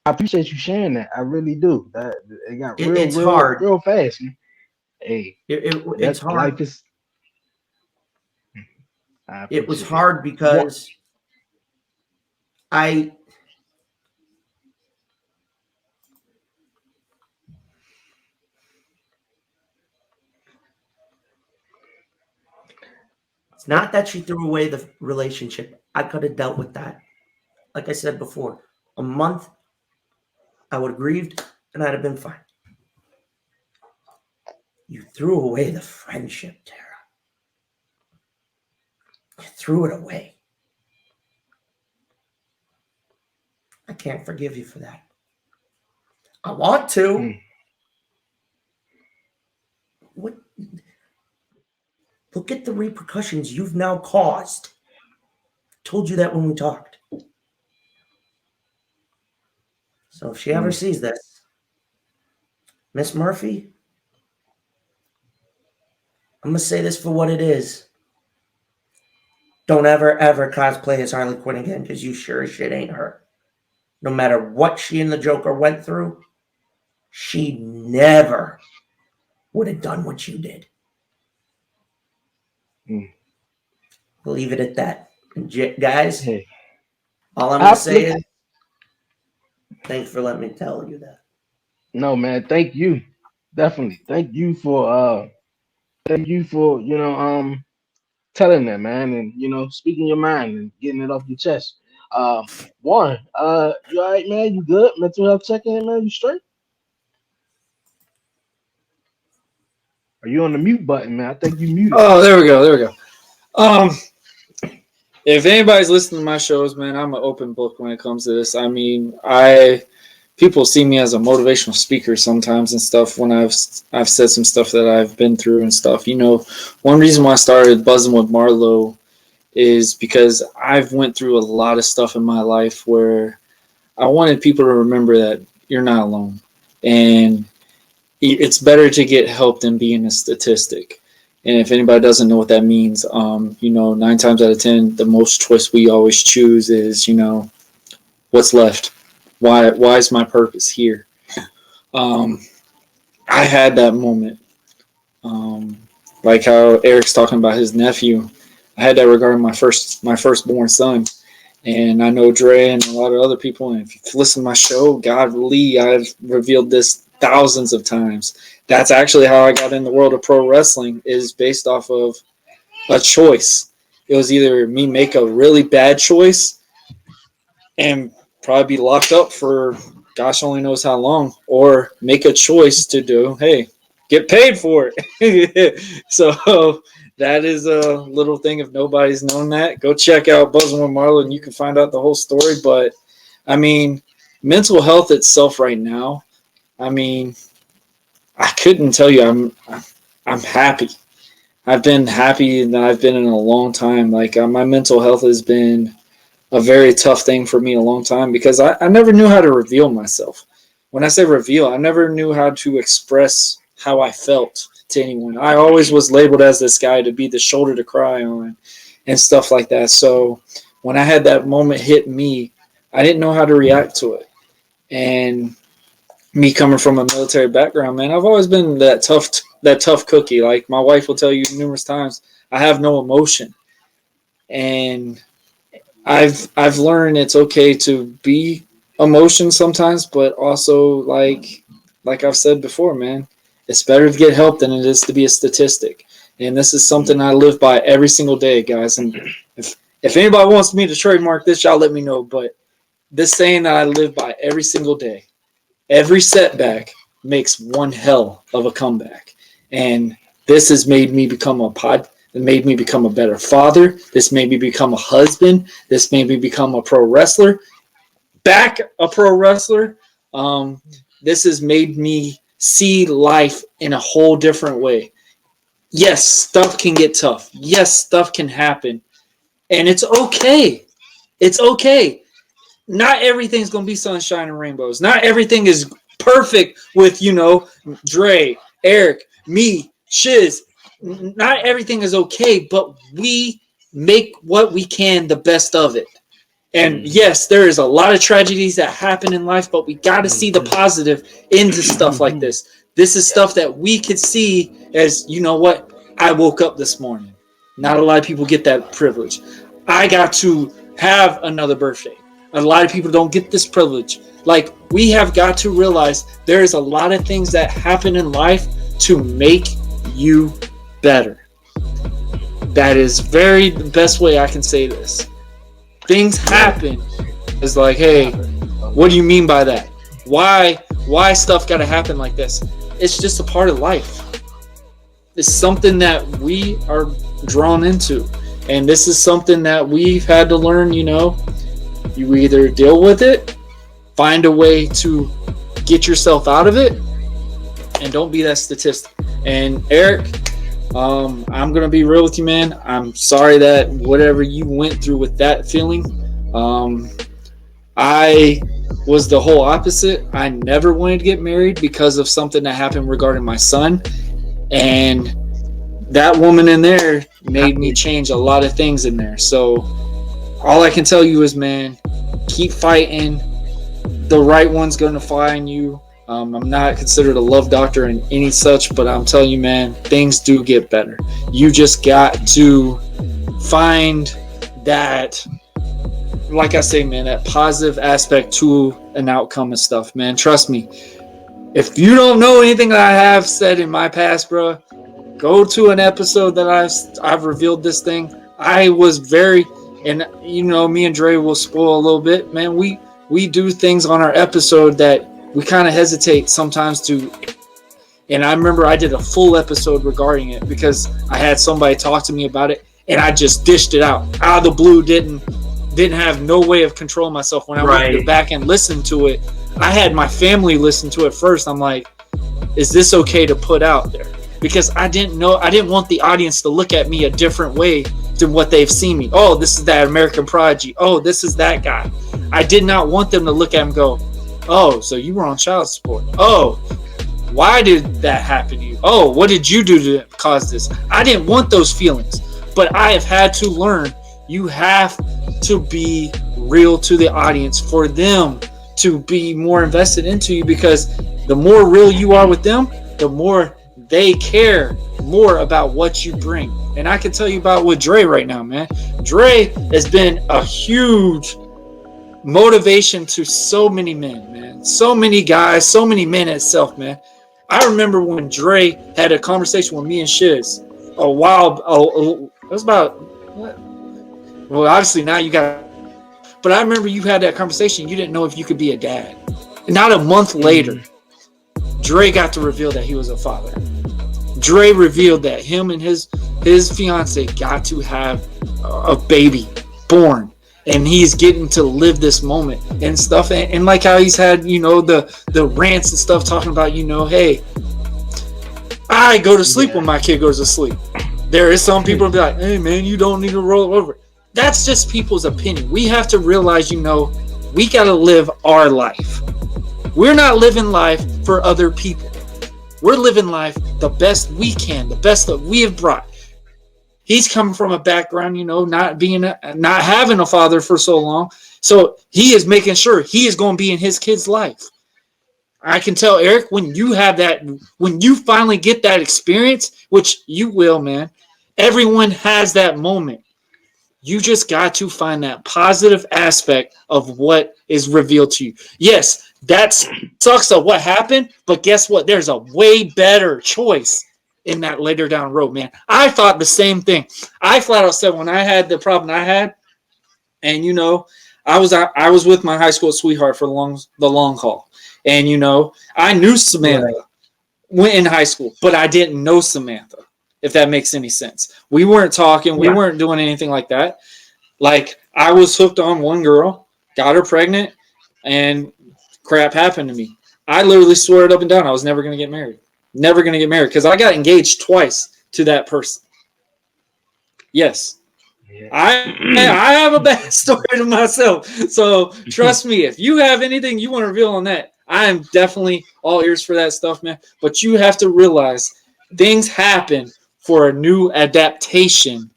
appreciate you sharing that. I really do. That it got real, It's real, hard. real fast. Man. Hey, It's that life hard. is. I It was appreciate it. hard What? because I it's not that she threw away the relationship. I could have dealt with that. Like I said before, a month I would have grieved and I'd have been fine. You threw away the friendship, Tara. You threw it away. I can't forgive you for that. I want to. Mm, What? Look at the repercussions you've now caused. I told you that when we talked. So if she ever mm, sees this, Miss Murphy, I'm gonna say this for what it is. Don't ever cosplay as Harley Quinn again, because you sure as shit ain't her. No matter what she and the Joker went through, she never would have done what you did. mm. I'll leave it at that. And guys, Hey, all I'm gonna I say look. is thanks for letting me tell you that. No, man. Thank you. Definitely. Thank you for telling that, man, and speaking your mind and getting it off your chest. Uh, Warren, you all right, man? You good? Mental health check in, man. You straight? Are you on the mute button, man? I think you muted. Oh, there we go. There we go. Um, if anybody's listening to my shows, man, I'm an open book when it comes to this. I mean, people see me as a motivational speaker sometimes and stuff when I've said some stuff that I've been through and stuff. One reason why I started buzzing with Marlo is because I've went through a lot of stuff in my life where I wanted people to remember that you're not alone, and it's better to get help than being a statistic. And if anybody doesn't know what that means, 9 times out of 10, the most choice we always choose is, what's left? Why is my purpose here? I had that moment. Um, like how Eric's talking about his nephew. I had that regarding my firstborn son. And I know Dre and a lot of other people, and if you've listened to my show, God Lee, I've revealed this thousands of times. That's actually how I got in the world of pro wrestling, is based off of a choice. It was either me make a really bad choice and probably be locked up for gosh only knows how long, or make a choice to do, hey, get paid for it. So that is a little thing. If nobody's known that, go check out Buzzing with Marlon and you can find out the whole story. But I mean, mental health itself right now, I mean, I couldn't tell you I'm happy. I've been happy that I've been in a long time. Like my mental health has been a very tough thing for me a long time because I never knew how to reveal myself. When I say reveal, I never knew how to express how I felt to anyone. I always was labeled as this guy to be the shoulder to cry on and stuff like that. So when I had that moment hit me, I didn't know how to react to it. And me coming from a military background, man, I've always been that tough cookie. Like my wife will tell you numerous times, I have no emotion. And I've learned it's okay to be emotion sometimes, but also like I've said before, man, it's better to get help than it is to be a statistic. And this is something I live by every single day, guys. And if anybody wants me to trademark this, y'all let me know. But this saying that I live by every single day, every setback makes one hell of a comeback. And this has made me become it made me become a better father. This made me become a husband. This made me become a pro wrestler. Back a pro wrestler. Um, this has made me see life in a whole different way. Yes, stuff can get tough. Yes, stuff can happen. And it's okay. It's okay. Not everything's going to be sunshine and rainbows. Not everything is perfect with, Dre, Eric, me, Shiz. Not everything is okay, but we make what we can the best of it. And yes, there is a lot of tragedies that happen in life, but we got to see the positive into stuff like this. This is stuff that we could see as, you know what? I woke up this morning. Not a lot of people get that privilege. I got to have another birthday. A lot of people don't get this privilege. Like, we have got to realize there's a lot of things that happen in life to make you better. That is the best way I can say this. Things happen. It's like, hey, what do you mean by that? Why stuff got to happen like this? It's just a part of life. It's something that we are drawn into. And this is something that we've had to learn, you know. You either deal with it, find a way to get yourself out of it, and don't be that statistic. And Eric, I'm going to be real with you, man. I'm sorry that whatever you went through with that feeling, I was the whole opposite. I never wanted to get married because of something that happened regarding my son. And that woman in there made me change a lot of things in there. So all I can tell you is, man, keep fighting. The right one's going to find you. I'm not considered a love doctor and any such, but I'm telling you, man, things do get better. You just got to find that, like I say, man, that positive aspect to an outcome and stuff, man. Trust me. If you don't know anything that I have said in my past, bro, go to an episode that I've revealed this thing. I was very, and you know, me and Dre will spoil a little bit, man. We do things on our episode that we kind of hesitate sometimes to. And I remember I did a full episode regarding it because I had somebody talk to me about it, and I just dished it out of the blue. Didn't have no way of controlling myself. When I went back and listened to it, I had my family listen to it first. I'm like, is this okay to put out there? Because I didn't want the audience to look at me a different way than what they've seen me. Oh, this is that American Prodigy. Oh, this is that guy. I did not want them to look at him and go, oh, so you were on child support. Oh, why did that happen to you? Oh, what did you do to cause this? I didn't want those feelings. But I have had to learn, you have to be real to the audience for them to be more invested into you, because the more real you are with them, the more they care more about what you bring. And I can tell you about with Dre right now, man. Dre has been a huge motivation to so many men, man. So many guys, so many men itself, man. I remember when Dre had a conversation with me and Shiz a while, it was about, what? Well, obviously now you got, but I remember you had that conversation. You didn't know if you could be a dad. And not a month later, Dre got to reveal that he was a father. Dre revealed that him and his fiance got to have a baby born, and he's getting to live this moment and stuff. And like how he's had, you know, the rants and stuff talking about, you know, hey, I go to sleep when my kid goes to sleep. There is some people be like, hey man, you don't need to roll over. That's just people's opinion. We have to realize, you know, we got to live our life. We're not living life for other people. We're living life the best we can, the best that we have brought. He's coming from a background, you know, not having a father for so long. So he is making sure he is going to be in his kid's life. I can tell, Eric, when you have that, when you finally get that experience, which you will, man, everyone has that moment. You just got to find that positive aspect of what is revealed to you. Yes, that sucks of what happened, but guess what? There's a way better choice in that later down the road, man. I thought the same thing. I flat out said when I had the problem I had, and you know, I was with my high school sweetheart for the long haul, and you know, I knew Samantha went in high school, but I didn't know Samantha. If that makes any sense. We weren't talking. We weren't doing anything like that. Like, I was hooked on one girl, got her pregnant, and crap happened to me. I literally swore it up and down I was never going to get married. Never going to get married, because I got engaged twice to that person. Yes. I have a bad story to myself. So trust me, if you have anything you want to reveal on that, I am definitely all ears for that stuff, man. But you have to realize things happen for a new adaptation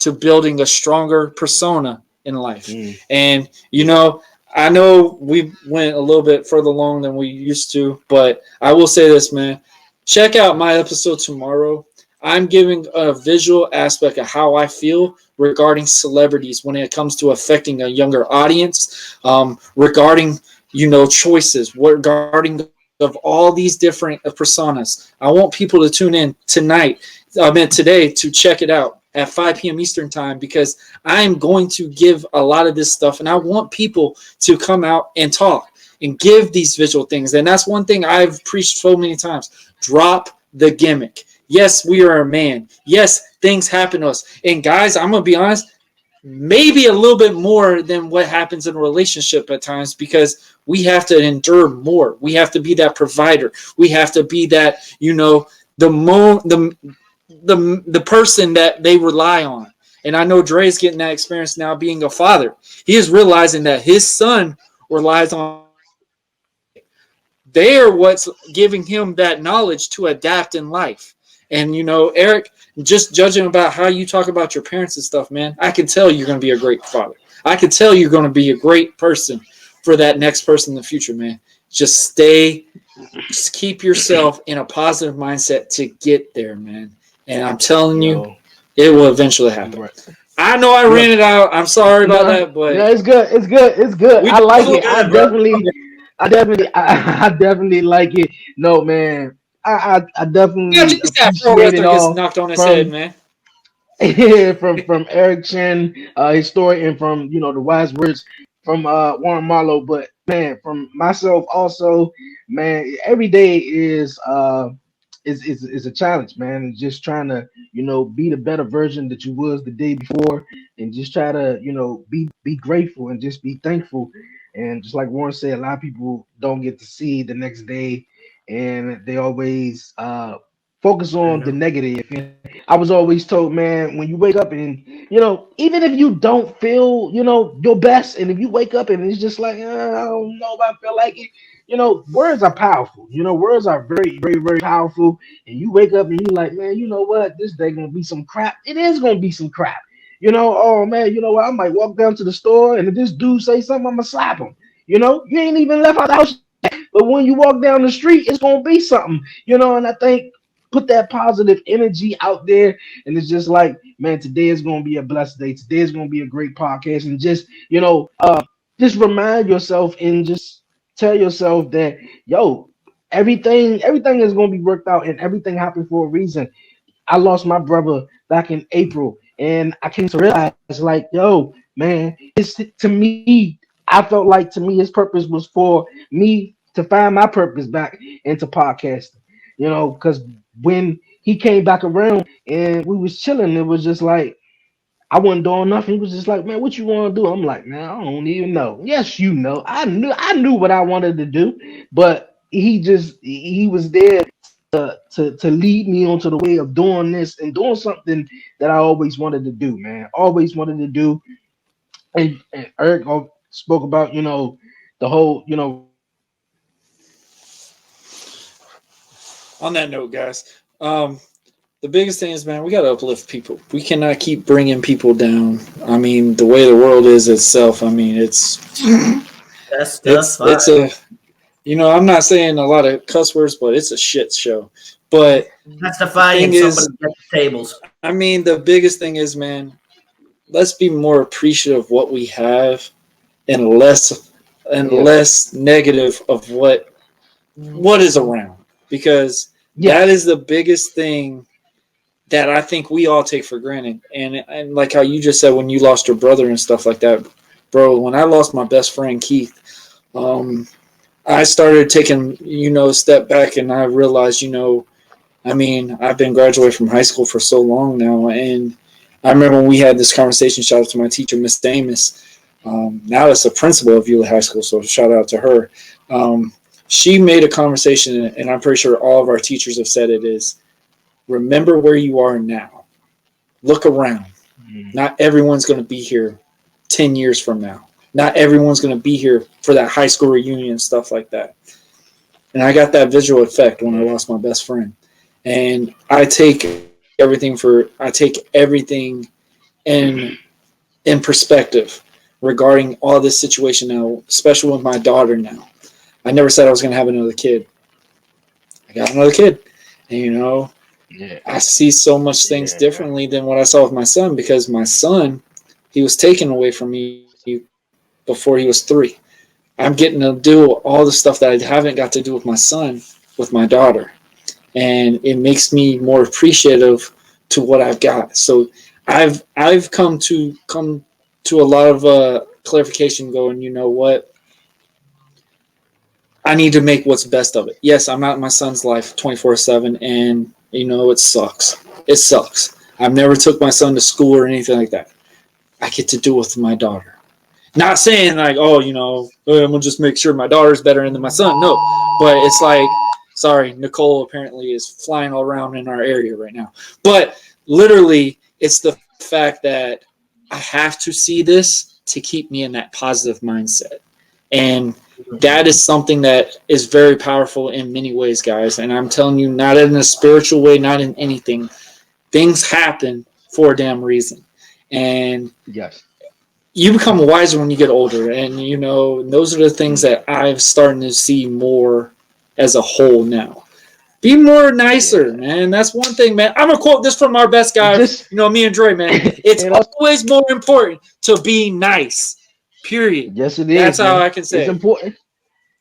to building a stronger persona in life. And, you know, I know we went a little bit further along than we used to, but I will say this, man. check out my episode tomorrow. I'm giving a visual aspect of how I feel regarding celebrities when it comes to affecting a younger audience, regarding choices, regarding of all these different personas. I want people to tune in today to check it out at 5 p.m. Eastern time, because I'm going to give a lot of this stuff, and I want people to come out and talk and give these visual things. And that's one thing I've preached so many times. Drop the gimmick. Yes, we are a man. Yes, things happen to us. And guys, I'm going to be honest, maybe a little bit more than what happens in a relationship at times, because we have to endure more. We have to be that provider. We have to be that, the person that they rely on. And I know Dre's getting that experience now being a father. He is realizing that his son relies on. They're what's giving him that knowledge to adapt in life. And, Eric, just judging about how you talk about your parents and stuff, man, I can tell you're going to be a great father. I can tell you're going to be a great person for that next person in the future, man. Just keep yourself in a positive mindset to get there, man. And I'm telling you, it will eventually happen. Right. I know I ran it out. I'm sorry about that, but no, it's good. It's good. It's good. I like it. I definitely like it. No, man, I yeah, definitely just that pro appreciate it wrestler gets all knocked on his head, from man. from Eric Chen, his story, and from the wise words from Warren Marlowe. But man, from myself also, man, every day is a challenge, man. And just trying to be the better version that you was the day before, and just try to be grateful and just be thankful. And just like Warren said, a lot of people don't get to see the next day, and they always focus on the negative. I was always told, man, when you wake up and even if you don't feel your best, and if you wake up and it's just like I don't know if I feel like it, words are powerful. Words are very, very, very powerful. And you wake up and you like, man, you know what? This day gonna be some crap. It is gonna be some crap. Oh man, you know what? I might walk down to the store, and if this dude say something, I'm gonna slap him. You ain't even left out the house, but when you walk down the street, it's gonna be something. And I think put that positive energy out there, and it's just like, man, today is gonna be a blessed day. Today is gonna be a great podcast, and just remind yourself and just tell yourself that, yo, everything is gonna be worked out, and everything happened for a reason. I lost my brother back in April, and I came to realize, like, yo, man, it's to me. I felt like to me his purpose was for me to find my purpose back into podcasting. Because when he came back around and we was chilling, it was just like I wasn't doing nothing. He was just like, man, what you want to do? I'm like, man, I don't even know. Yes, you know. I knew what I wanted to do, but he was there to lead me onto the way of doing this and doing something that I always wanted to do, man. Always wanted to do. And Eric spoke about, the whole, On that note, guys, the biggest thing is, man, we got to uplift people. We cannot keep bringing people down. I mean, the way the world is itself, I mean, it's a, I'm not saying a lot of cuss words, but it's a shit show. But That's defying somebody at the tables. I mean, the biggest thing is, man, let's be more appreciative of what we have, and less negative of what is around, because that is the biggest thing that I think we all take for granted. And like how you just said, when you lost your brother and stuff like that, bro, when I lost my best friend Keith, I started taking a step back, and I realized, I mean, I've been graduating from high school for so long now, and I remember when we had this conversation. Shout out to my teacher, Miss Amos. Now it's the principal of Yulee High School, so shout out to her. She made a conversation, and I'm pretty sure all of our teachers have said it, is remember where you are now. Look around. Not everyone's going to be here 10 years from now. Not everyone's going to be here for that high school reunion and stuff like that. And I got that visual effect when I lost my best friend. And I take everything in perspective regarding all this situation now, especially with my daughter now. I never said I was going to have another kid. I got another kid. And, Yeah. I see so much things Yeah. differently than what I saw with my son, because my son, he was taken away from me before he was 3. I'm getting to do all the stuff that I haven't got to do with my son, with my daughter. And it makes me more appreciative to what I've got. So I've come to a lot of clarification going, you know what? I need to make what's best of it. Yes, I'm not in my son's life 24/7, and it sucks. It sucks. I've never took my son to school or anything like that. I get to do it with my daughter. Not saying like, oh, I'm gonna just make sure my daughter's better than my son. No, but it's like, sorry, Nicole apparently is flying all around in our area right now. But literally, it's the fact that I have to see this to keep me in that positive mindset. And that is something that is very powerful in many ways, guys. And I'm telling you, not in a spiritual way, not in anything. Things happen for a damn reason. And Yes. you become wiser when you get older. And, those are the things that I'm starting to see more as a whole now. Be more nicer, Yeah. man. That's one thing, man. I'm going to quote this from our best guy, Just me and Dre, man. It's and also, always more important to be nice, period. yes, it That's is, how man. I can It's say it. important.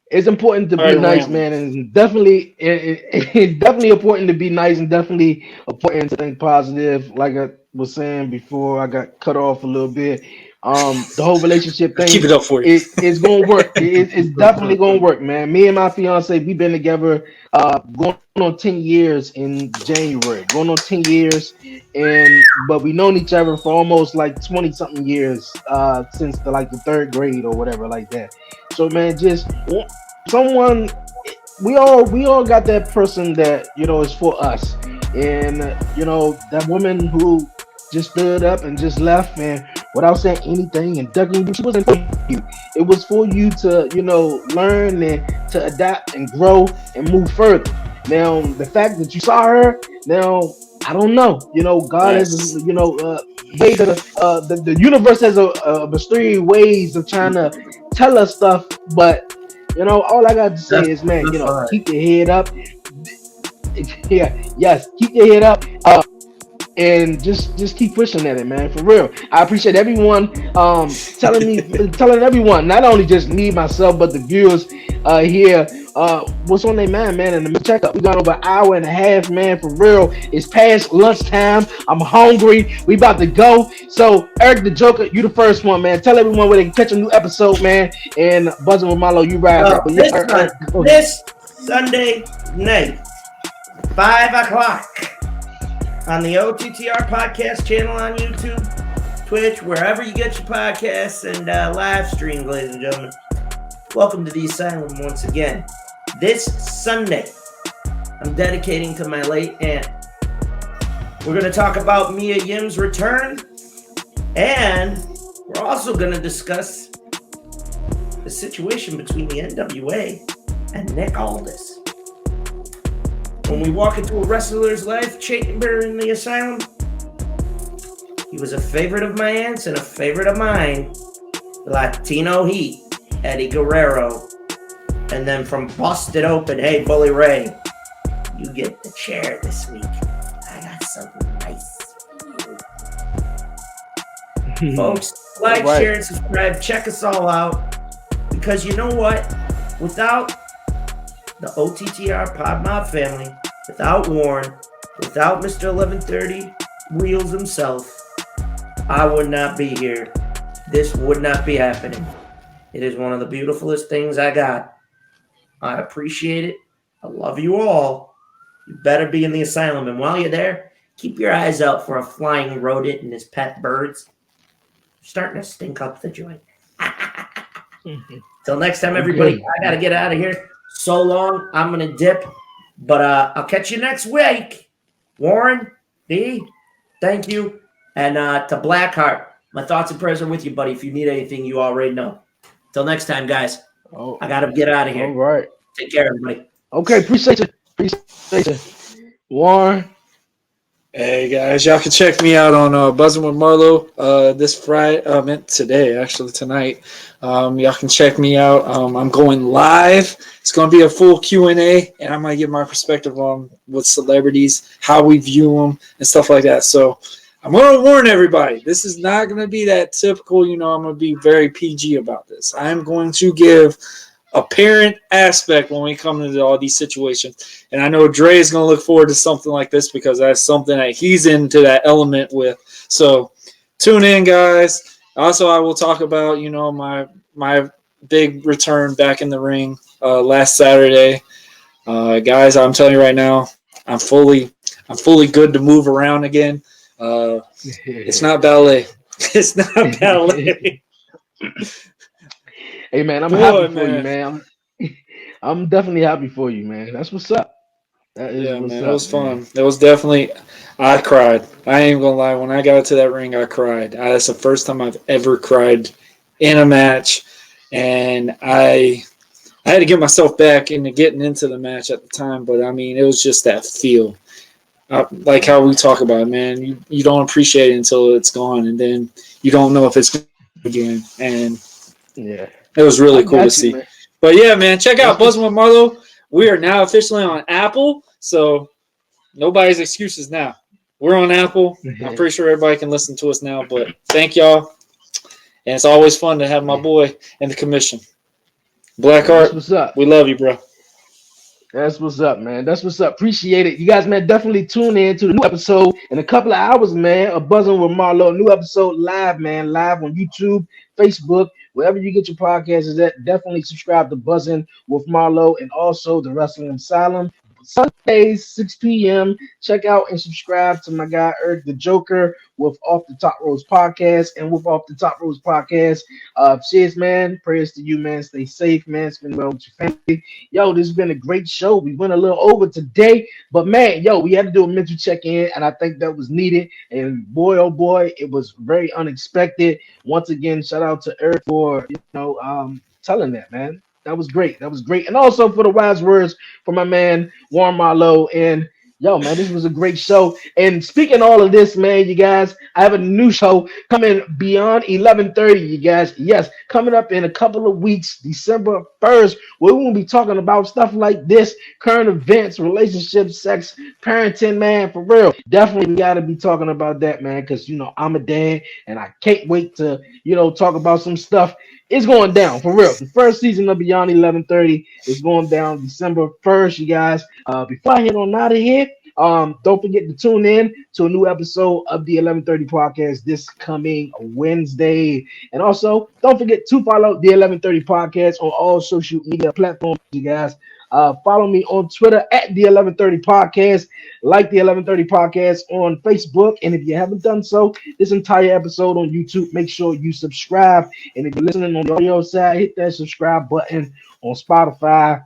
It's important to All be right, nice, rambling. man, and definitely, it's definitely important to be nice, and definitely important to think positive. Like I was saying before, I got cut off a little bit. The whole relationship Keep thing, it up for you. it's gonna work. It's definitely gonna work, man. Me and my fiance, we've been together, going on 10 years in January, going on 10 years, but we known each other for almost like 20 something years, since the third grade or whatever like that. So man, just someone, we all got that person that is for us, and that woman who just stood up and just left, and without saying anything and ducking you, she wasn't for you. It was for you to learn and to adapt and grow and move further. Now the fact that you saw her, now I don't know, God has Yes. ways of the universe has a mysterious ways of trying to tell us stuff, but all I got to say That's is, man, that's fine. keep your head up. Yeah, yes, keep your head up. And just keep pushing at it, man. For real, I appreciate everyone telling everyone, not only just me myself, but the viewers here, what's on their mind, man. And the checkup, we got over an hour and a half, man. For real, it's past lunchtime. I'm hungry. We about to go. So Eric the Joker, you the first one, man. Tell everyone where they can catch a new episode, man. And Buzzing with Marlo, you ride that. But yeah, Eric, go ahead. This Sunday night, 5 o'clock, on the OTTR podcast channel on YouTube, Twitch, wherever you get your podcasts, and live stream, ladies and gentlemen. Welcome to the Asylum once again. This Sunday, I'm dedicating to my late aunt. We're going to talk about Mia Yim's return, and we're also going to discuss the situation between the NWA and Nick Aldis. When we walk into a wrestler's life chamber in the Asylum, he was a favorite of my aunt's and a favorite of mine. The Latino Heat, Eddie Guerrero. And then from Busted Open, hey, Bully Ray, you get the chair this week. I got something nice for you. Folks, like, All right. share, and subscribe. Check us all out. Because you know what? Without the OTTR Pod Mob family, without Warren, without Mr. 1130 Wheels himself, I would not be here. This would not be happening. It is one of the beautifulest things I got. I appreciate it. I love you all. You better be in the asylum. And while you're there, keep your eyes out for a flying rodent and his pet birds. Starting to stink up the joint. Till next time, everybody. Okay. I got to get out of here. So long. I'm going to dip. But I'll catch you next week. Warren, D, thank you. And to Blackheart, my thoughts and prayers are with you, buddy. If you need anything, you already know. Till next time, guys. Oh, I got to get out of here. all right. Take care, everybody. Okay, appreciate you. Appreciate you. Warren. Hey guys, y'all can check me out on Buzzing with Marlo this Friday. Meant today, actually tonight. Y'all can check me out. I'm going live. It's going to be a full Q&A, and I'm going to give my perspective on with celebrities, how we view them, and stuff like that. So I'm going to warn everybody. This is not going to be that typical. I'm going to be very PG about this. I'm going to give a parent aspect when we come into all these situations. And I know Dre is going to look forward to something like this because that's something that he's into that element with. So tune in, guys. Also, I will talk about, my big return back in the ring last Saturday. Guys, I'm telling you right now, I'm fully good to move around again. It's not ballet. It's not ballet. Hey man, I'm Boy, happy for you, man. man. I'm definitely happy for you, man. That's what's up. That is Yeah, what's man, it up, was man. fun. It was definitely. I cried. I ain't gonna lie. When I got to that ring, I cried. That's the first time I've ever cried in a match, and I had to get myself back into getting into the match at the time. But I mean, it was just that feel, like how we talk about it, man. You don't appreciate it until it's gone, and then you don't know if it's gonna again. And Yeah, it was I really cool to got you, see. man. But yeah, man, check That's out Buzzing what's. with Marlo. We are now officially on Apple, so nobody's excuses now. We're on Apple. I'm pretty sure everybody can listen to us now. But thank y'all, and it's always fun to have my Yeah, boy in the commission. that's Blackheart, what's up. we love you, bro. That's what's up, man. That's what's up. Appreciate it. You guys, man, definitely tune in to the new episode in a couple of hours, man. Of Buzzing with Marlo. New episode live, man. Live on YouTube, Facebook, wherever you get your podcasts is at. Definitely subscribe to Buzzing with Marlo and also the Wrestling Asylum. Sundays, 6 p.m. Check out and subscribe to my guy Eric the Joker with Off the Top Rose Podcast and with Off the Top Rose Podcast. Cheers, man. Prayers to you, man. Stay safe, man. Spend well with your family. Yo, this has been a great show. We went a little over today, but man, yo, we had to do a mental check-in, and I think that was needed. And boy, oh boy, it was very unexpected. Once again, shout out to Eric for telling that, man. That was great. That was great. And also for the wise words from my man Warren Marlowe. And yo, man, this was a great show. And speaking all of this, man, you guys, I have a new show coming beyond 11:30, you guys. Yes, coming up in a couple of weeks, December 1st. We're going to be talking about stuff like this, current events, relationships, sex, parenting, man, for real. Definitely got to be talking about that, man, because, I'm a dad and I can't wait to, talk about some stuff. It's going down, for real. The first season of Beyond 11:30 is going down December 1st, you guys. Before I head on out of here, don't forget to tune in to a new episode of the 11:30 podcast this coming Wednesday. And also, don't forget to follow the 11:30 podcast on all social media platforms, you guys. Follow me on Twitter at the 11:30 podcast, like the 11:30 podcast on Facebook. And if you haven't done so, this entire episode on YouTube, make sure you subscribe. And if you're listening on the audio side, hit that subscribe button on Spotify.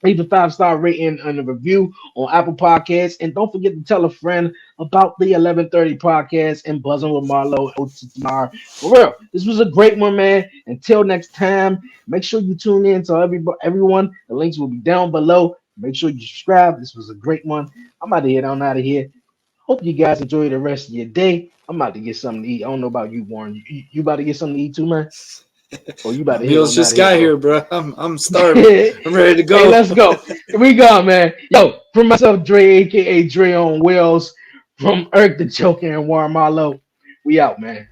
Leave a 5-star rating and a review on Apple Podcasts. And don't forget to tell a friend about the 11:30 podcast and Buzzing with Marlo and OTR. For real, this was a great one, man. Until next time, make sure you tune in to everyone. The links will be down below. Make sure you subscribe. This was a great one. I'm out of here. I'm out of here. Hope you guys enjoy the rest of your day. I'm about to get something to eat. I don't know about you, Warren. You about to get something to eat too, man? Or you about My to head meals on out just of here, got bro? here, bro. I'm starving. Hey, I'm ready to go. let's go. Here we go, man. Yo, from myself, Dre, aka Dre on Wheels, from Eric the Joker and Warren Marlowe. We out, man.